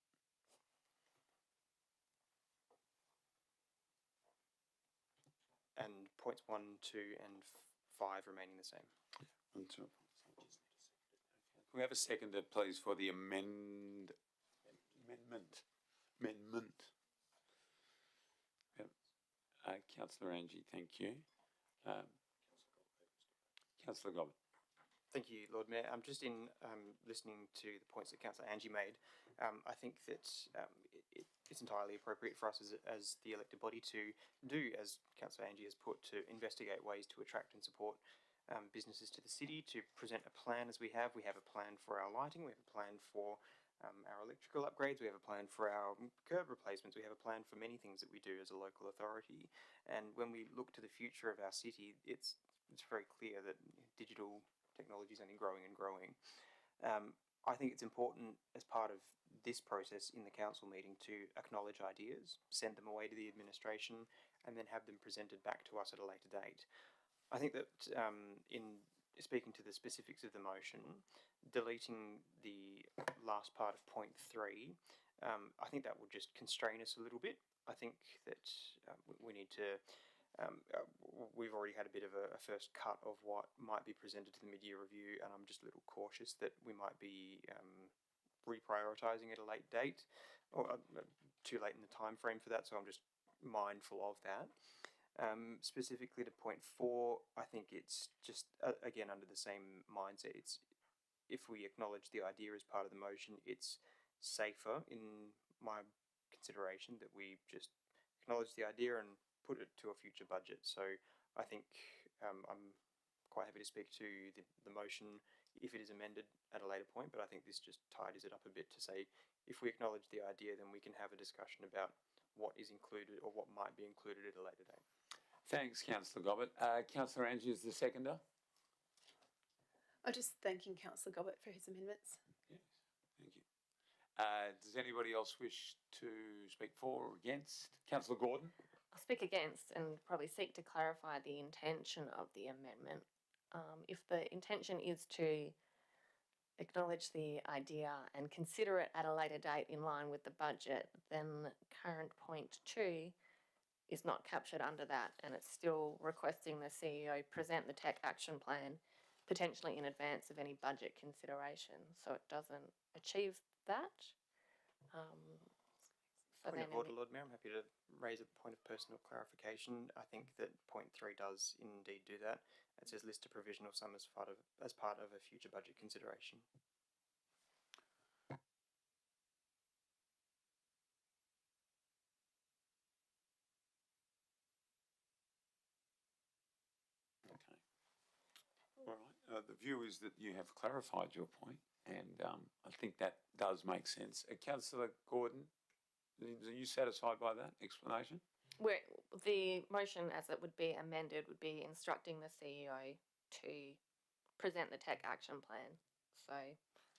And points 1, 2 and 5 remaining the same. Can we have a seconder, please, for the amendment? Yep. Councillor Angie, thank you. Councillor Gobbett. Thank you, Lord Mayor. I'm just in listening to the points that Councillor Angie made. I think that it's entirely appropriate for us as the elected body to do, as Councillor Angie has put, to investigate ways to attract and support businesses to the city, to present a plan as we have. We have a plan for our lighting, we have a plan for our electrical upgrades, we have a plan for our curb replacements, we have a plan for many things that we do as a local authority. And when we look to the future of our city, it's very clear that digital technology is only growing and growing. I think it's important as part of this process in the council meeting to acknowledge ideas, send them away to the administration, and then have them presented back to us at a later date. I think that in speaking to the specifics of the motion, deleting the last part of point 3, I think that would just constrain us a little bit. I think that we need to, we've already had a bit of a first cut of what might be presented to the mid-year review, and I'm just a little cautious that we might be reprioritising at a late date, or too late in the time frame for that, so I'm just mindful of that. Specifically to point 4, I think it's just, again, under the same mindset. It's, if we acknowledge the idea as part of the motion, it's safer, in my consideration, that we just acknowledge the idea and put it to a future budget. So I think I'm quite happy to speak to the motion if it is amended at a later point, but I think this just tidies it up a bit to say, if we acknowledge the idea, then we can have a discussion about what is included or what might be included at a later date. Thanks, Councillor Gobbett. Councillor Angie is the seconder. I'm just thanking Councillor Gobbett for his amendments. Yes, thank you. Does anybody else wish to speak for or against? Councillor Gordon. I'll speak against and probably seek to clarify the intention of the amendment. If the intention is to acknowledge the idea and consider it at a later date in line with the budget, then current point 2 is not captured under that, and it's still requesting the CEO present the tech action plan potentially in advance of any budget consideration, so it doesn't achieve that. So Point then of order, Lord Mayor, I'm happy to raise a point of personal clarification. I think that point 3 does indeed do that. It says list a provisional sum as part of a future budget consideration. Okay. All right. The view is that you have clarified your point, and I think that does make sense. Councillor Gordon, are you satisfied by that explanation? Where the motion as it would be amended would be instructing the CEO to present the tech action plan. So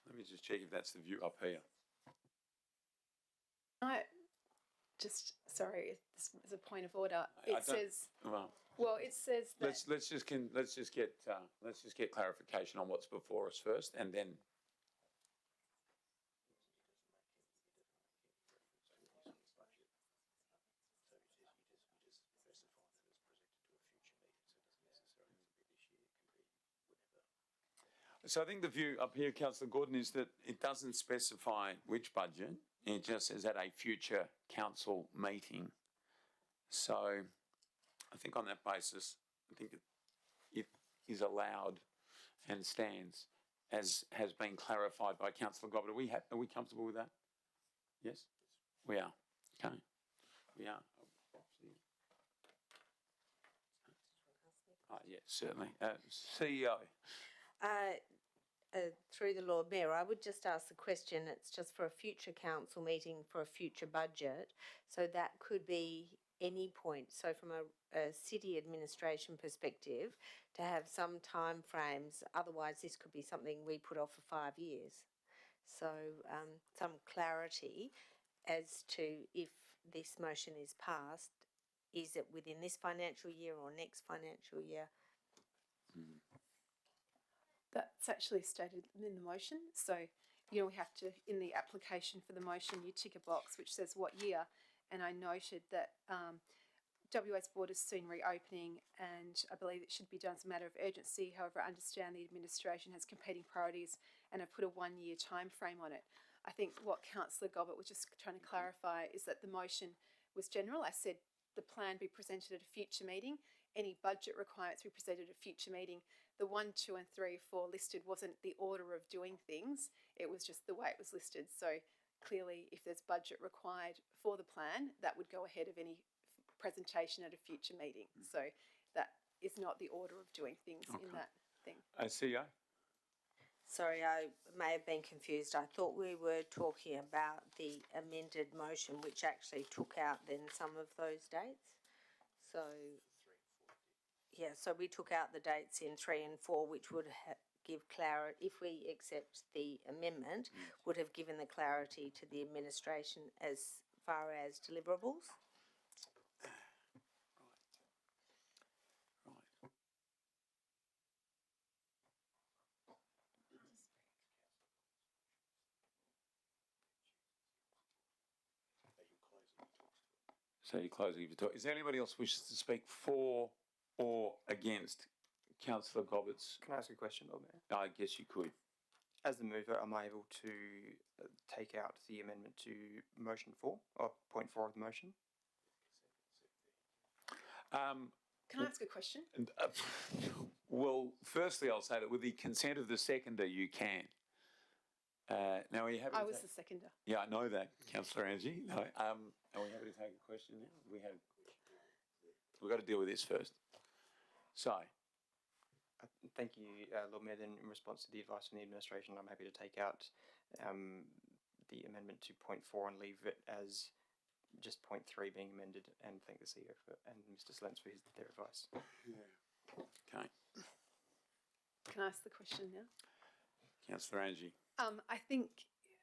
Let me just check if that's the view up here. I just, sorry, this is a point of order. I It don't- says, Well, it says that. let's just get clarification on what's before us first, and then. So I think the view up here, Councillor Gordon, is that it doesn't specify which budget. It just says at a future council meeting. So I think on that basis, I think it is allowed and stands as has been clarified by Councillor Gobbett. Are we comfortable with that? Yes? We are. Okay. We are. Yes, certainly. CEO. Through the Lord Mayor, I would just ask the question, it's just for a future council meeting for a future budget, so that could be any point. So from a city administration perspective, to have some time frames, otherwise this could be something we put off for 5 years. So some clarity as to if this motion is passed, is it within this financial year or next financial year? That's actually stated in the motion. So, we have to, in the application for the motion, you tick a box which says what year. And I noted that WA's board is soon reopening, and I believe it should be done as a matter of urgency. However, I understand the administration has competing priorities and have put a 1 year time frame on it. I think what Councillor Gobbett was just trying to clarify is that the motion was general. I said the plan be presented at a future meeting. Any budget requirements be presented at a future meeting. The 1, 2 and 3, 4 listed wasn't the order of doing things. It was just the way it was listed. So clearly, if there's budget required for the plan, that would go ahead of any presentation at a future meeting. So that is not the order of doing things in that thing. CEO? Sorry, I may have been confused. I thought we were talking about the amended motion, which actually took out then some of those dates. So, yeah, so we took out the dates in 3 and 4, which would give clarity, if we accept the amendment, would have given the clarity to the administration as far as deliverables. So you're closing your talk. Is there anybody else wishes to speak for or against Councillor Gobbett's? Can I ask a question, Lord Mayor? I guess you could. As the mover, am I able to take out the amendment to motion 4, or point 4 of the motion? Can I ask a question? Well, firstly, I'll say that with the consent of the seconder, you can. Now, are you happy? I was the seconder. Yeah, I know that, Councillor Angie. No, are we happy to take a question now? We've got to deal with this first. So, Thank you, Lord Mayor. Then, in response to the advice from the administration, I'm happy to take out the amendment to point 4 and leave it as just point 3 being amended, and thank the CEO and Mr. Slentz for their advice. okay, Can I ask the question now? Councillor Angie. I think,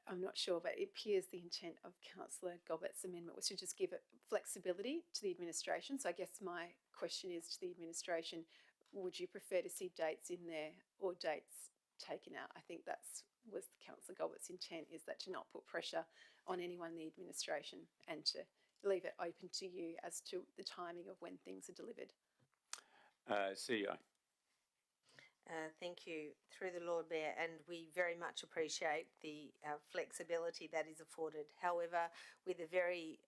I'm not sure, but it appears the intent of Councillor Gobbett's amendment was to just give it flexibility to the administration. So I guess my question is to the administration, would you prefer to see dates in there or dates taken out? I think that's was Councillor Goblett's intent, is that to not put pressure on anyone in the administration and to leave it open to you as to the timing of when things are delivered. CEO. Thank you, through the Lord Mayor, and we very much appreciate the flexibility that is afforded. However, with a very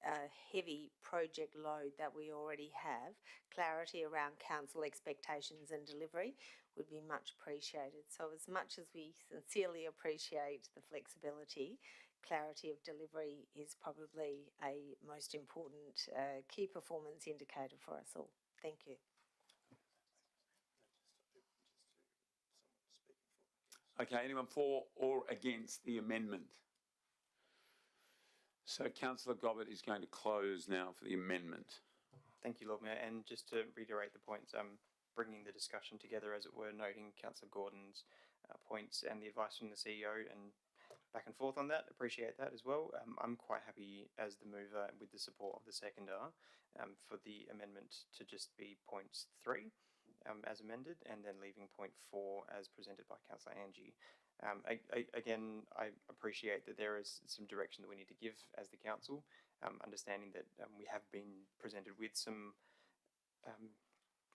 heavy project load that we already have, clarity around council expectations and delivery would be much appreciated. So as much as we sincerely appreciate the flexibility, clarity of delivery is probably a most important key performance indicator for us all. Thank you. Okay, anyone for or against the amendment? So Councillor Gobbett is going to close now for the amendment. Thank you, Lord Mayor. And just to reiterate the points, bringing the discussion together, as it were, noting Councillor Gordon's points and the advice from the CEO and back and forth on that. Appreciate that as well. I'm quite happy as the mover with the support of the seconder for the amendment to just be points 3 as amended, and then leaving point 4 as presented by Councillor Angie. Again, I appreciate that there is some direction that we need to give as the council, understanding that we have been presented with some I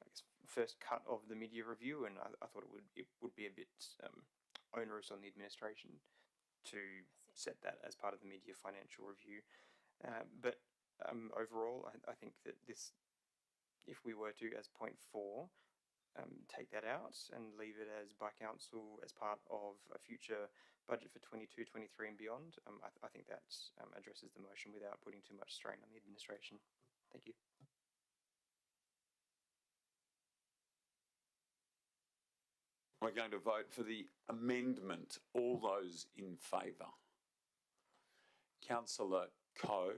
guess first cut of the media review, and I thought it would be a bit onerous on the administration to set that as part of the media financial review. But overall, I think that this, if we were to, as point 4, take that out and leave it as by council as part of a future budget for 22, 23 and beyond, I think that addresses the motion without putting too much strain on the administration. Thank you. We're going to vote for the amendment. All those in favour? Councillor Coe,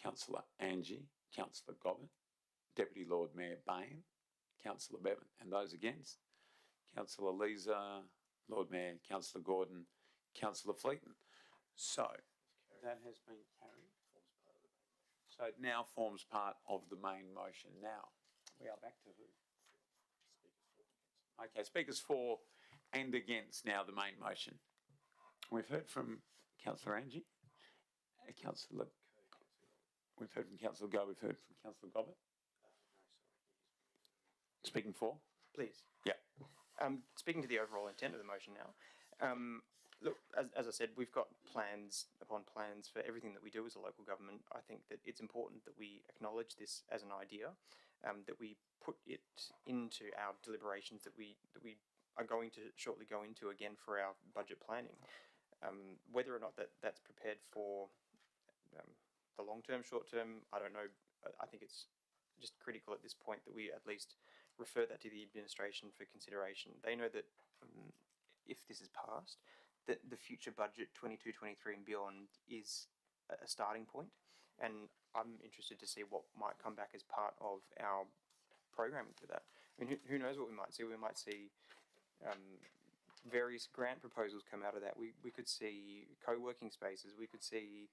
Councillor Angie, Councillor Gobbett, Deputy Lord Mayor Bain, Councillor Bevan, and those against? Councillor Leeser, Lord Mayor, Councillor Gordon, Councillor Fleeton. So that has been carried. So it now forms part of the main motion. Now we are back to who? Okay, speakers for and against now the main motion. We've heard from Councillor Angie, Councillor. We've heard from Councillor Go. We've heard from Councillor Gobbett. Speaking for? Please. Yeah. Speaking to the overall intent of the motion now, look, as I said, we've got plans upon plans for everything that we do as a local government. I think that it's important that we acknowledge this as an idea, that we put it into our deliberations that we are going to shortly go into again for our budget planning. Whether or not that's prepared for the long term, short term, I don't know. I think it's just critical at this point that we at least refer that to the administration for consideration. They know that if this is passed, that the future budget 22, 23 and beyond is a starting point, and I'm interested to see what might come back as part of our programming for that. I mean, who knows what we might see? We might see various grant proposals come out of that. We could see co-working spaces. We could see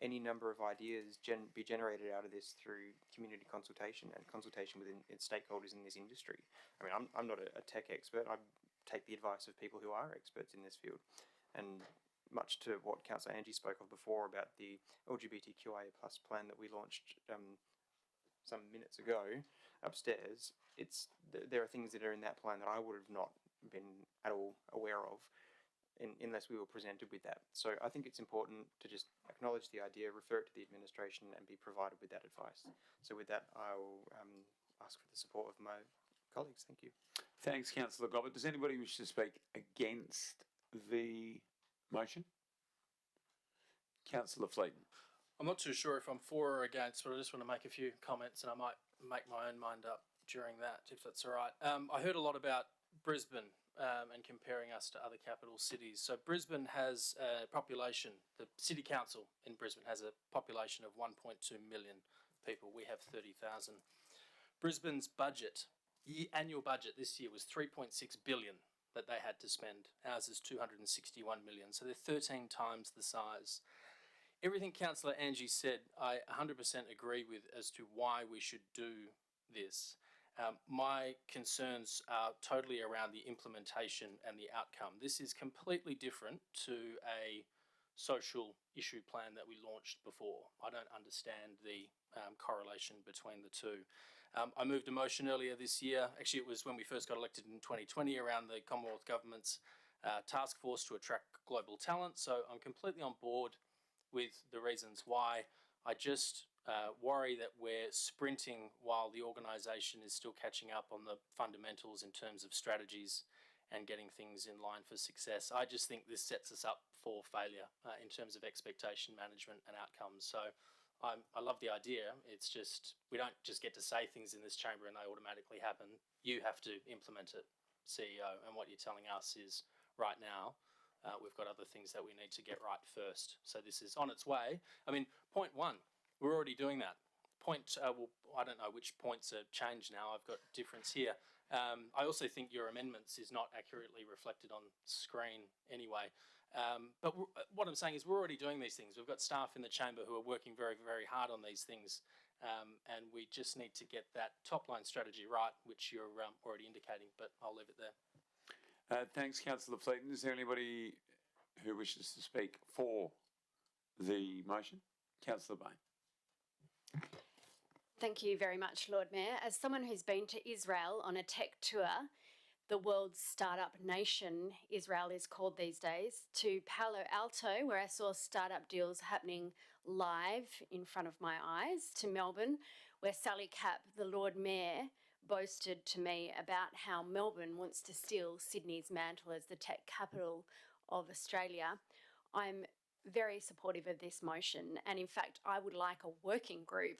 any number of ideas be generated out of this through community consultation and consultation with its stakeholders in this industry. I mean, I'm not a tech expert. I take the advice of people who are experts in this field. And much to what Councillor Angie spoke of before about the Lgbtqi plus plan that we launched some minutes ago upstairs, there are things that are in that plan that I would have not been at all aware of unless we were presented with that. So I think it's important to just acknowledge the idea, refer it to the administration and be provided with that advice. So with that, I will ask for the support of my colleagues. Thank you. Thanks, Councillor Gobbett. Does anybody wish to speak against the motion? Councillor Fleeton. I'm not too sure if I'm for or against, but I just want to make a few comments and I might make my own mind up during that, if that's all right. I heard a lot about Brisbane and comparing us to other capital cities. So Brisbane has a population, the City Council in Brisbane has a population of 1.2 million people. We have 30,000. Brisbane's budget, annual budget this year was 3.6 billion that they had to spend. Ours is 261 million. So they're 13 times the size. Everything Councillor Angie said, I 100% agree with as to why we should do this. My concerns are totally around the implementation and the outcome. This is completely different to a social issue plan that we launched before. I don't understand the correlation between the two. I moved a motion earlier this year. Actually, it was when we first got elected in 2020 around the Commonwealth Government's task force to attract global talent. So I'm completely on board with the reasons why. I just worry that we're sprinting while the organisation is still catching up on the fundamentals in terms of strategies and getting things in line for success. I just think this sets us up for failure in terms of expectation management and outcomes. So I love the idea. It's just, we don't just get to say things in this chamber and they automatically happen. You have to implement it, CEO. And what you're telling us is right now, we've got other things that we need to get right first. So this is on its way. I mean, point one, we're already doing that. Point, well, I don't know which points are changed now. I've got difference here. I also think your amendments is not accurately reflected on screen anyway. But what I'm saying is we're already doing these things. We've got staff in the chamber who are working very, very hard on these things. And we just need to get that top line strategy right, which you're already indicating, but I'll leave it there. Thanks, Councillor Fleeton. Is there anybody who wishes to speak for the motion? Councillor Bain. Thank you very much, Lord Mayor. As someone who's been to Israel on a tech tour, the world's startup nation, Israel is called these days, to Palo Alto, where I saw startup deals happening live in front of my eyes, to Melbourne, where Sally Capp, the Lord Mayor, boasted to me about how Melbourne wants to steal Sydney's mantle as the tech capital of Australia. I'm very supportive of this motion, and in fact I would like a working group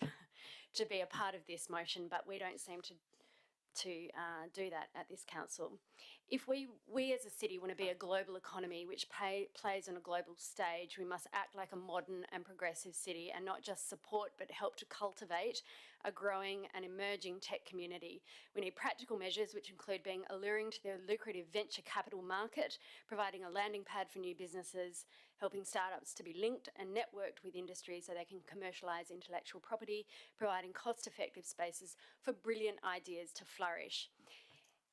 to be a part of this motion, but we don't seem to do that at this council. If we as a city want to be a global economy which plays on a global stage, we must act like a modern and progressive city and not just support but help to cultivate a growing and emerging tech community. We need practical measures which include being alluring to the lucrative venture capital market, providing a landing pad for new businesses, helping startups to be linked and networked with industry so they can commercialise intellectual property, providing cost-effective spaces for brilliant ideas to flourish.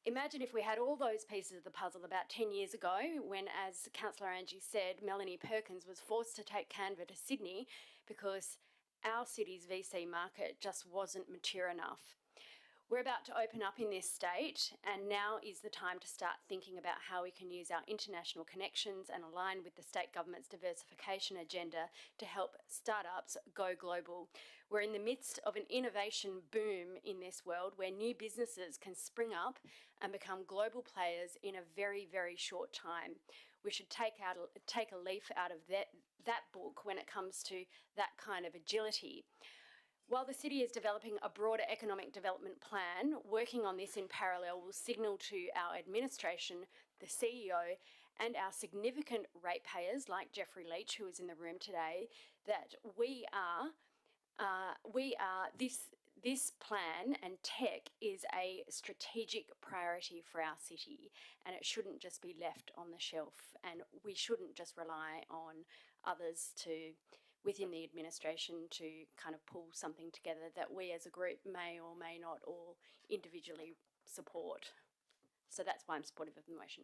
Imagine if we had all those pieces of the puzzle about 10 years ago when, as Councillor Angie said, Melanie Perkins was forced to take Canva to Sydney because our city's VC market just wasn't mature enough. We're about to open up in this state, and now is the time to start thinking about how we can use our international connections and align with the state government's diversification agenda to help startups go global. We're in the midst of an innovation boom in this world where new businesses can spring up and become global players in a very, very short time. We should take a leaf out of that book when it comes to that kind of agility. While the city is developing a broader economic development plan, working on this in parallel will signal to our administration, the CEO, and our significant ratepayers like Jeffrey Leach, who is in the room today, that this plan and tech is a strategic priority for our city, and it shouldn't just be left on the shelf, and we shouldn't just rely on others within the administration to kind of pull something together that we as a group may or may not all individually support. So that's why I'm supportive of the motion.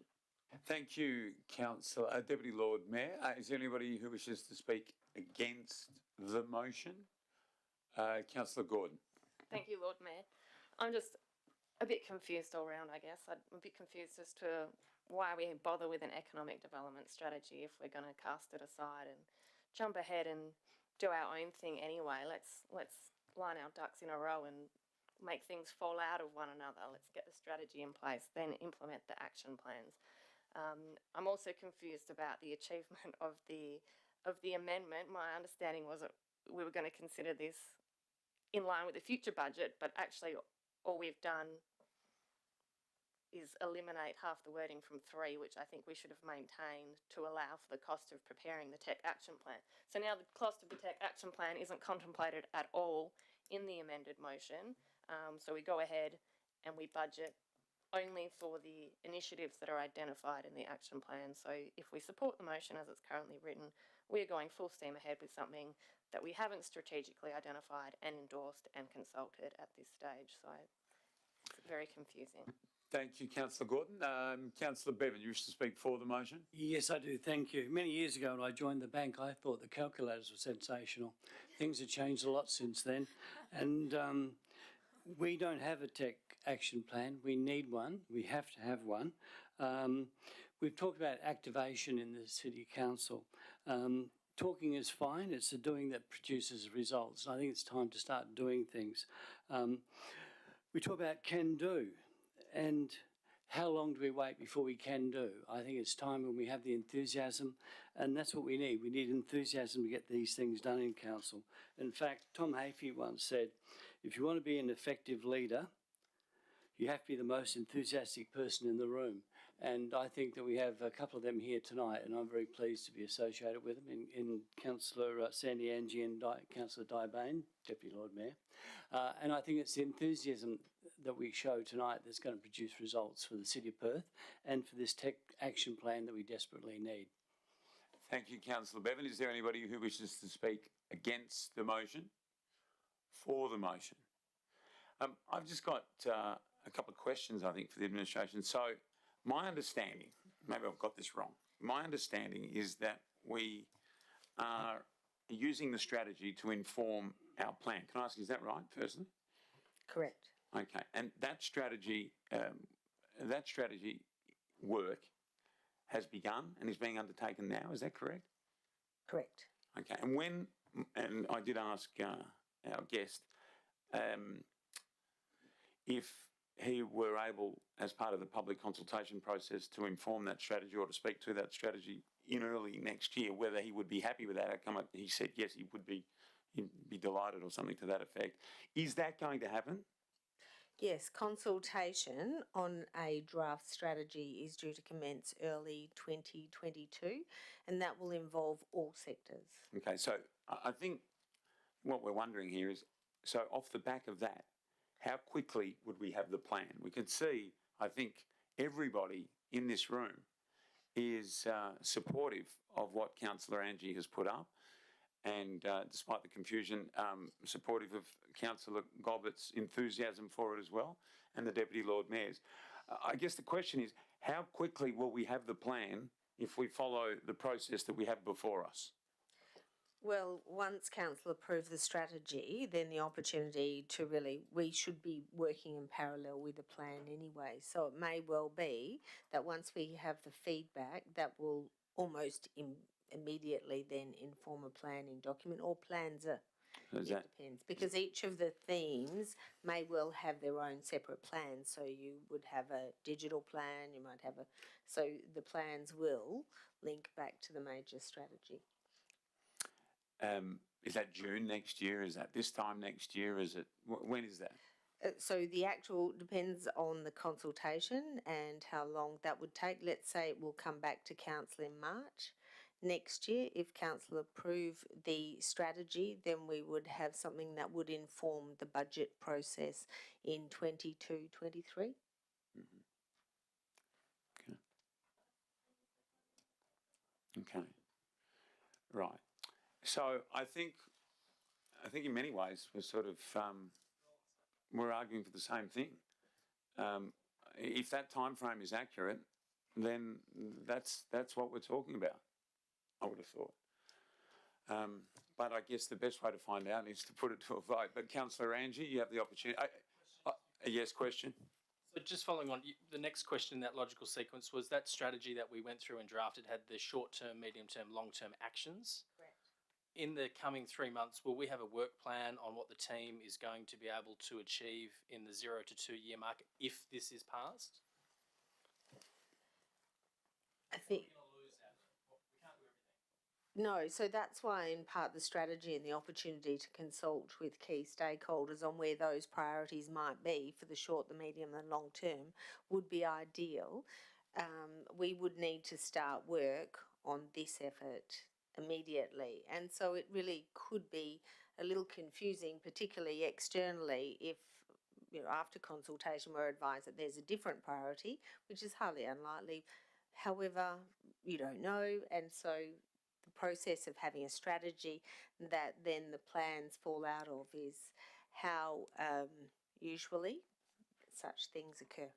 Thank you, Councillor, Deputy Lord Mayor. Is there anybody who wishes to speak against the motion? Councillor Gordon. Thank you, Lord Mayor. I'm just a bit confused all round, I guess. I'm a bit confused as to why we bother with an economic development strategy if we're going to cast it aside and jump ahead and do our own thing anyway. Let's line our ducks in a row and make things fall out of one another. Let's get the strategy in place, then implement the action plans. I'm also confused about the achievement of the amendment. My understanding was that we were going to consider this in line with the future budget, but actually all we've done is eliminate half the wording from 3, which I think we should have maintained to allow for the cost of preparing the tech action plan. So now the cost of the tech action plan isn't contemplated at all in the amended motion. So we go ahead and we budget only for the initiatives that are identified in the action plan. So if we support the motion as it's currently written, we're going full steam ahead with something that we haven't strategically identified and endorsed and consulted at this stage. So It's very confusing. Thank you, Councillor Gordon. Councillor Bevan, you wish to speak for the motion? Yes, I do. Thank you. Many years ago when I joined the bank, I thought the calculators were sensational. Things have changed a lot since then. And we don't have a tech action plan. We need one. We have to have one. We've talked about activation in the City Council. Talking is fine. It's the doing that produces results. I think it's time to start doing things. We talk about can do. And how long do we wait before we can do? I think it's time when we have the enthusiasm, and that's what we need. We need enthusiasm to get these things done in council. In fact, Tom Hafey once said, if you want to be an effective leader, you have to be the most enthusiastic person in the room. And I think that we have a couple of them here tonight, and I'm very pleased to be associated with them in Councillor Sandy Angie and Councillor Di Bain, Deputy Lord Mayor. And I think it's the enthusiasm that we show tonight that's going to produce results for the City of Perth and for this tech action plan that we desperately need. Thank you, Councillor Bevan. Is there anybody who wishes to speak against the motion? For the motion? I've just got a couple of questions, I think, for the administration. So my understanding, maybe I've got this wrong, my understanding is that we are using the strategy to inform our plan. Can I ask, is that right, firstly? Correct. Okay, and that strategy work has begun and is being undertaken now. Is that correct? Correct. Okay, and I did ask our guest if he were able, as part of the public consultation process, to inform that strategy or to speak to that strategy in early next year, whether he would be happy with that outcome. He said yes, he would be. He'd be delighted or something to that effect. Is that going to happen? Yes, consultation on a draft strategy is due to commence early 2022, and that will involve all sectors. Okay, so I think what we're wondering here is, so off the back of that, how quickly would we have the plan? We can see, I think, everybody in this room is supportive of what Councillor Angie has put up, and despite the confusion, supportive of Councillor Goblett's enthusiasm for it as well, and the Deputy Lord Mayor's. I guess the question is, how quickly will we have the plan if we follow the process that we have before us? Well, once council approve the strategy, then the opportunity to we should be working in parallel with the plan anyway. So it may well be that once we have the feedback, that will almost immediately then inform a planning document, or plans are. It depends, because each of the themes may well have their own separate plans. So you would have a digital plan, you might have so the plans will link back to the major strategy. Is that June next year? Is that this time next year? Is it, when is that? So the actual depends on the consultation and how long that would take. Let's say it will come back to council in March next year. If council approve the strategy, then we would have something that would inform the budget process in 22-23. Mm-hmm. Okay. Right. So I think in many ways we're sort of we're arguing for the same thing. If that time frame is accurate, then that's what we're talking about, I would have thought. But I guess the best way to find out is to put it to a vote. But Councillor Angie, you have the opportunity. A yes question? So just following on, the next question in that logical sequence was that strategy that we went through and drafted had the short-term, medium-term, long-term actions. Correct. In the coming 3 months, will we have a work plan on what the team is going to be able to achieve in the 0 to 2 year mark if this is passed? I think. No, so that's why in part the strategy and the opportunity to consult with key stakeholders on where those priorities might be for the short, the medium and long term would be ideal. We would need to start work on this effort immediately, and so it really could be a little confusing, particularly externally, if after consultation we're advised that there's a different priority, which is highly unlikely. However, you don't know, and so the process of having a strategy that then the plans fall out of is how usually such things occur.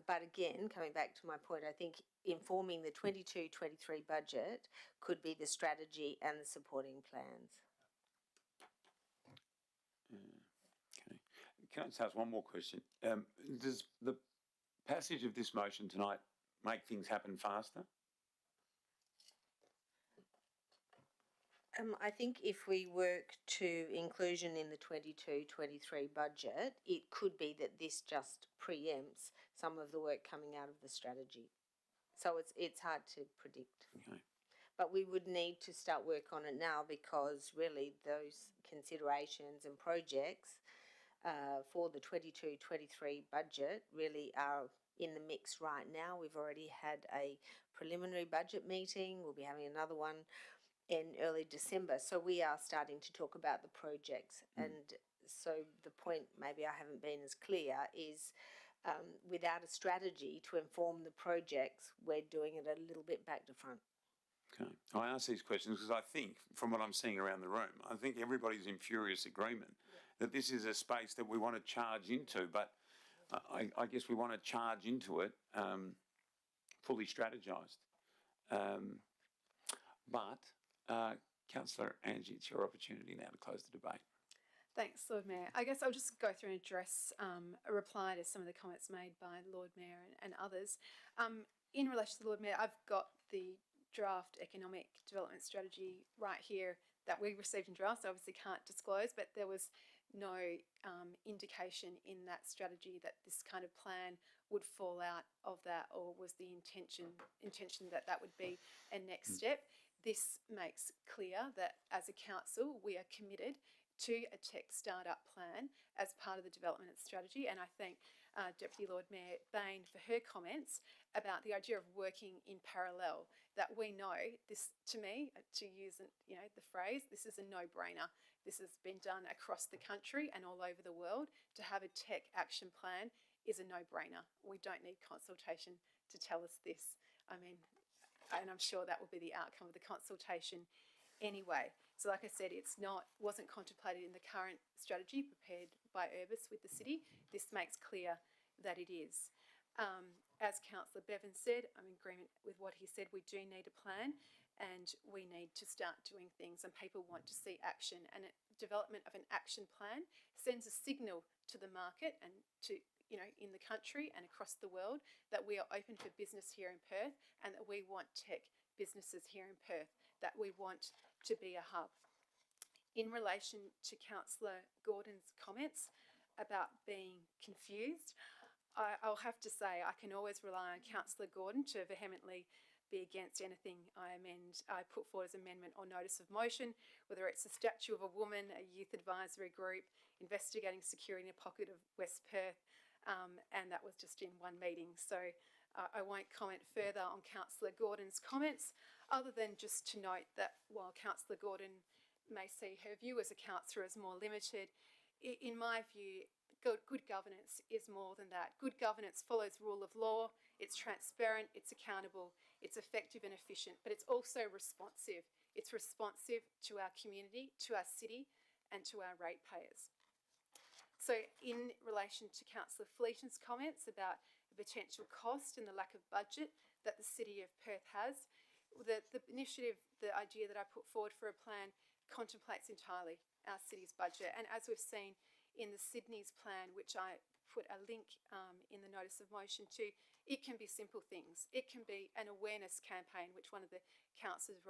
But again, coming back to my point, I think informing the 22-23 budget could be the strategy and the supporting plans. Okay. Can I just ask one more question? Does the passage of this motion tonight make things happen faster? I think if we work to inclusion in the 22-23 budget, it could be that this just preempts some of the work coming out of the strategy. So it's hard to predict. Okay. But we would need to start work on it now, because really those considerations and projects for the 22-23 budget really are in the mix right now. We've already had a preliminary budget meeting. We'll be having another one in early December. So we are starting to talk about the projects. And so the point, maybe I haven't been as clear, is without a strategy to inform the projects, we're doing it a little bit back to front. Okay. I ask these questions because I think, from what I'm seeing around the room, I think everybody's in furious agreement that this is a space that we want to charge into, but I guess we want to charge into it fully strategised. Councillor Angie, it's your opportunity now to close the debate. Thanks, Lord Mayor. I guess I'll just go through and address a reply to some of the comments made by Lord Mayor and others. In relation to the Lord Mayor, I've got the draft economic development strategy right here that we received in draft, so obviously can't disclose, but there was no indication in that strategy that this kind of plan would fall out of that, or was the intention that that would be a next step. This makes clear that as a council we are committed to a tech startup plan as part of the development strategy, and I thank Deputy Lord Mayor Bain for her comments about the idea of working in parallel. That we know this, to me, to use the phrase, this is a no-brainer. This has been done across the country and all over the world. To have a tech action plan is a no-brainer. We don't need consultation to tell us this. I mean, and I'm sure that will be the outcome of the consultation anyway. So like I said, wasn't contemplated in the current strategy prepared by Urbis with the city. This makes clear that it is. As Councillor Bevan said, I'm in agreement with what he said. We do need a plan and we need to start doing things, and people want to see action, and development of an action plan sends a signal to the market and to in the country and across the world that we are open for business here in Perth, and that we want tech businesses here in Perth, that we want to be a hub. In relation to Councillor Gordon's comments about being confused, I'll have to say I can always rely on Councillor Gordon to vehemently be against anything I put forward as amendment or notice of motion, whether it's a statue of a woman, a youth advisory group, investigating security in a pocket of West Perth, and that was just in one meeting. So I won't comment further on Councillor Gordon's comments, other than just to note that while Councillor Gordon may see her view as a councillor as more limited, in my view, good governance is more than that. Good governance follows rule of law, it's transparent, it's accountable, it's effective and efficient, but it's also responsive. It's responsive to our community, to our city, and to our ratepayers. So in relation to Councillor Fleeton's comments about the potential cost and the lack of budget that the City of Perth has, the initiative, the idea that I put forward for a plan contemplates entirely our city's budget. And as we've seen in the Sydney's plan, which I put a link in the notice of motion to, it can be simple things. It can be an awareness campaign, which one of the councillors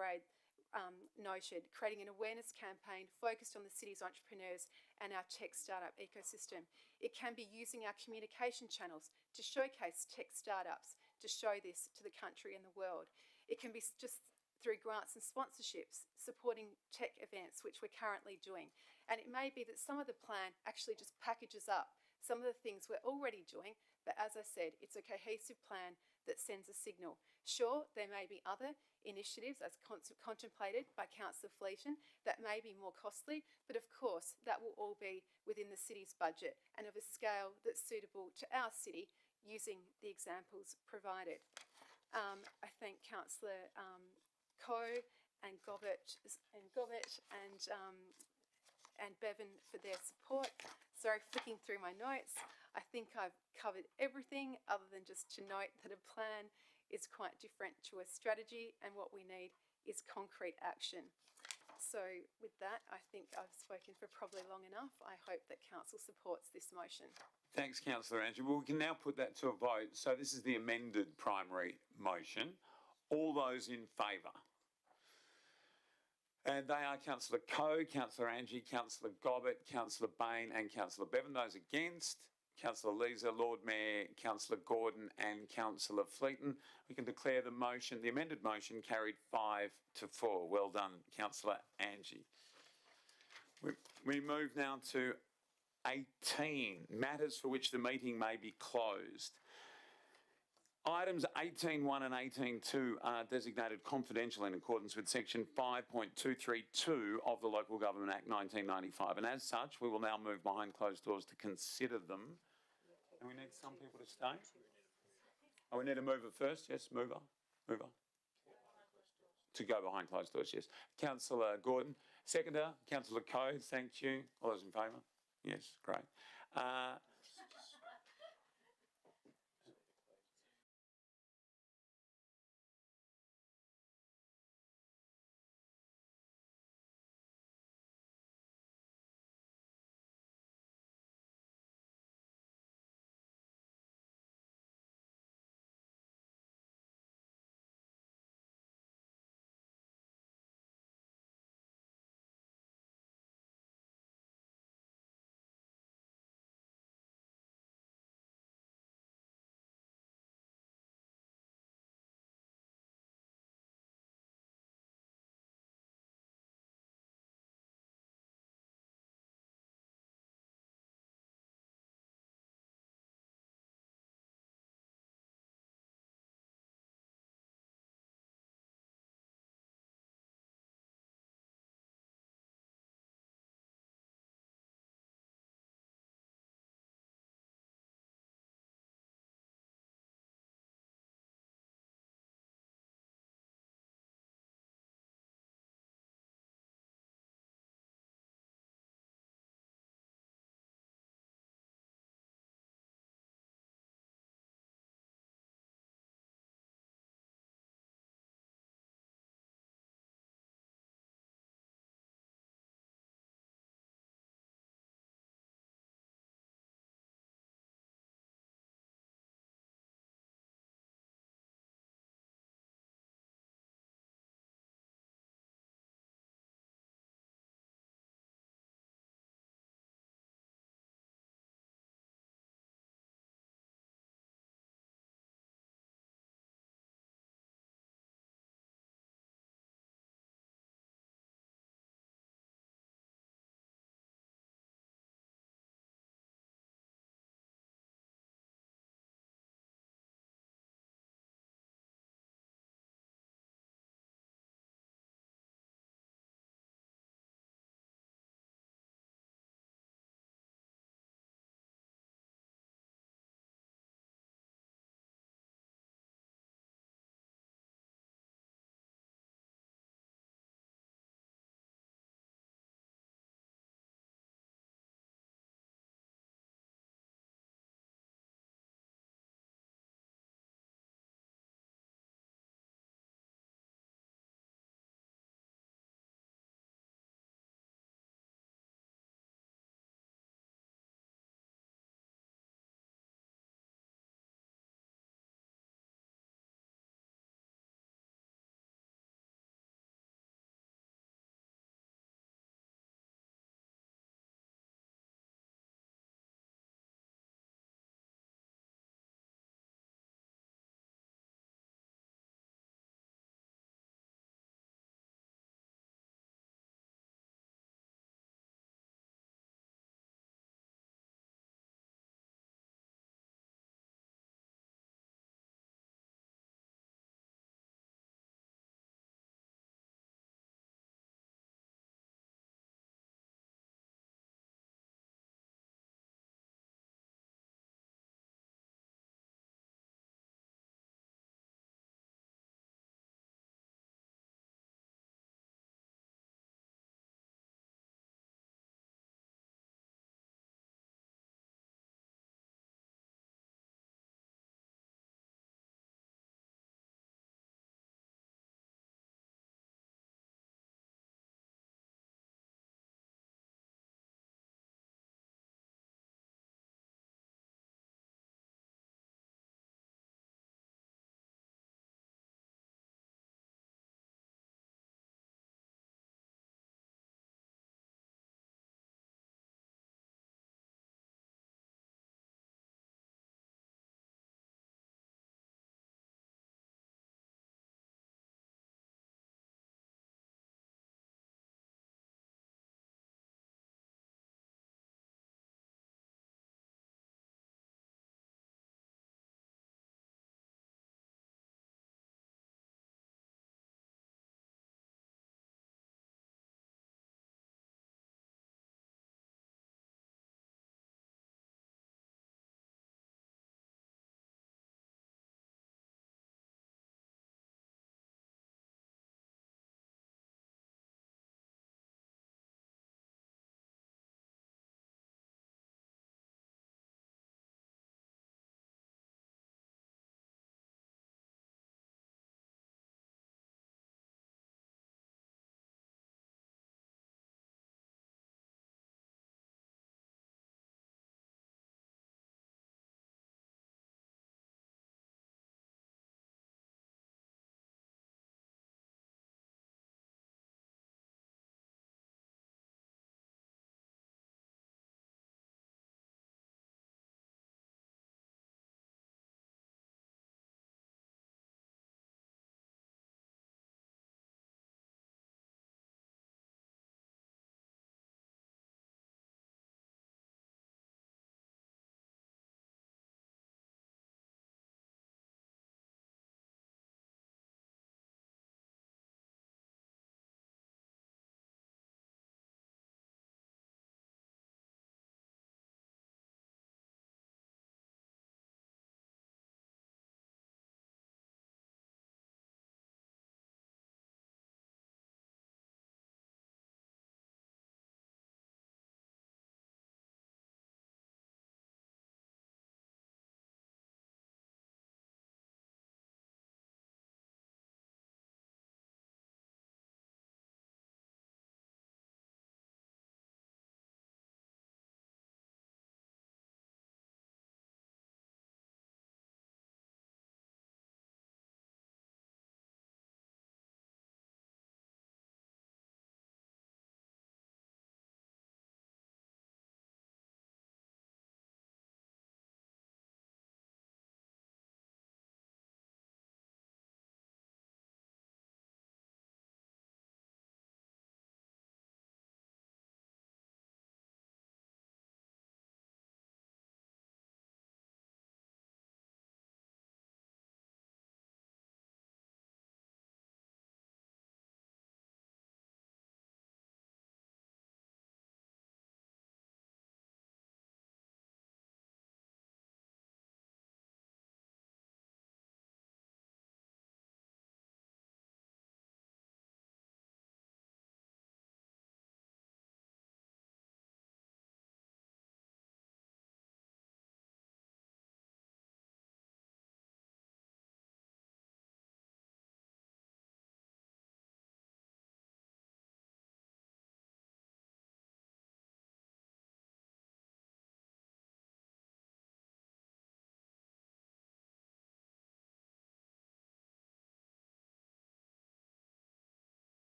noted, creating an awareness campaign focused on the city's entrepreneurs and our tech startup ecosystem. It can be using our communication channels to showcase tech startups, to show this to the country and the world. It can be just through grants and sponsorships, supporting tech events, which we're currently doing. And it may be that some of the plan actually just packages up some of the things we're already doing, but as I said, it's a cohesive plan that sends a signal. Sure, there may be other initiatives as contemplated by Councillor Fleeton that may be more costly, but of course that will all be within the city's budget and of a scale that's suitable to our city, using the examples provided. I thank Councillor Coe and Gobbett and Bevan for their support. Sorry, flicking through my notes. I think I've covered everything other than just to note that a plan is quite different to a strategy, and what we need is concrete action. So with that, I think I've spoken for probably long enough. I hope that council supports this motion. Thanks, Councillor Andrew. Well, we can now put that to a vote. So this is the amended primary motion. All those in favour? And they are Councillor Coe, Councillor Angie, Councillor Gobbett, Councillor Bain and Councillor Bevan. Those against? Councillor Leeser, Lord Mayor, Councillor Gordon and Councillor Fleeton. We can declare the motion, the amended motion, carried 5-4. Well done, Councillor Angie. We move now to 18, matters for which the meeting may be closed. Items 18.1 and 18.2 are designated confidential in accordance with section 5.232 of the Local Government Act 1995, and as such we will now move behind closed doors to consider them. And we need some people to stay. Oh, we need a mover first. Yes, mover. To go behind closed doors, yes. Councillor Gordon. Seconder, Councillor Coe, thank you. All those in favour? Yes, great.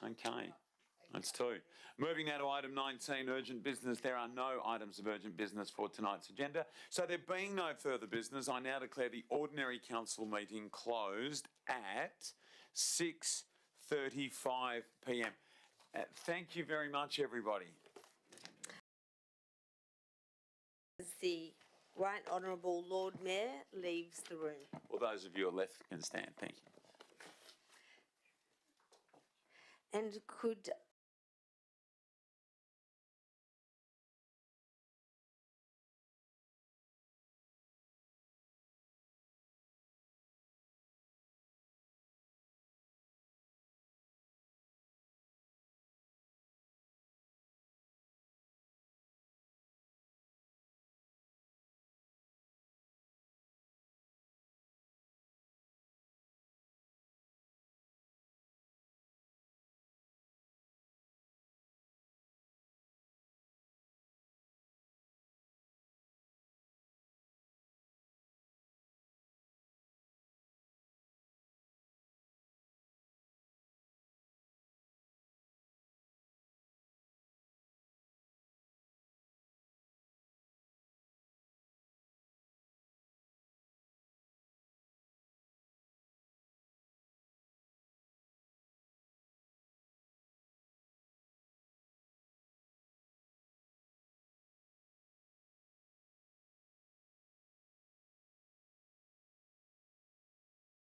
Okay, that's two. Moving now to item 19, urgent business. There are no items of urgent business for tonight's agenda. So there being no further business, I now declare the ordinary council meeting closed at 6:35 p.m. Thank you very much, everybody. As the Right Honourable Lord Mayor leaves the room. Well, those of you who are left can stand. Thank you. And could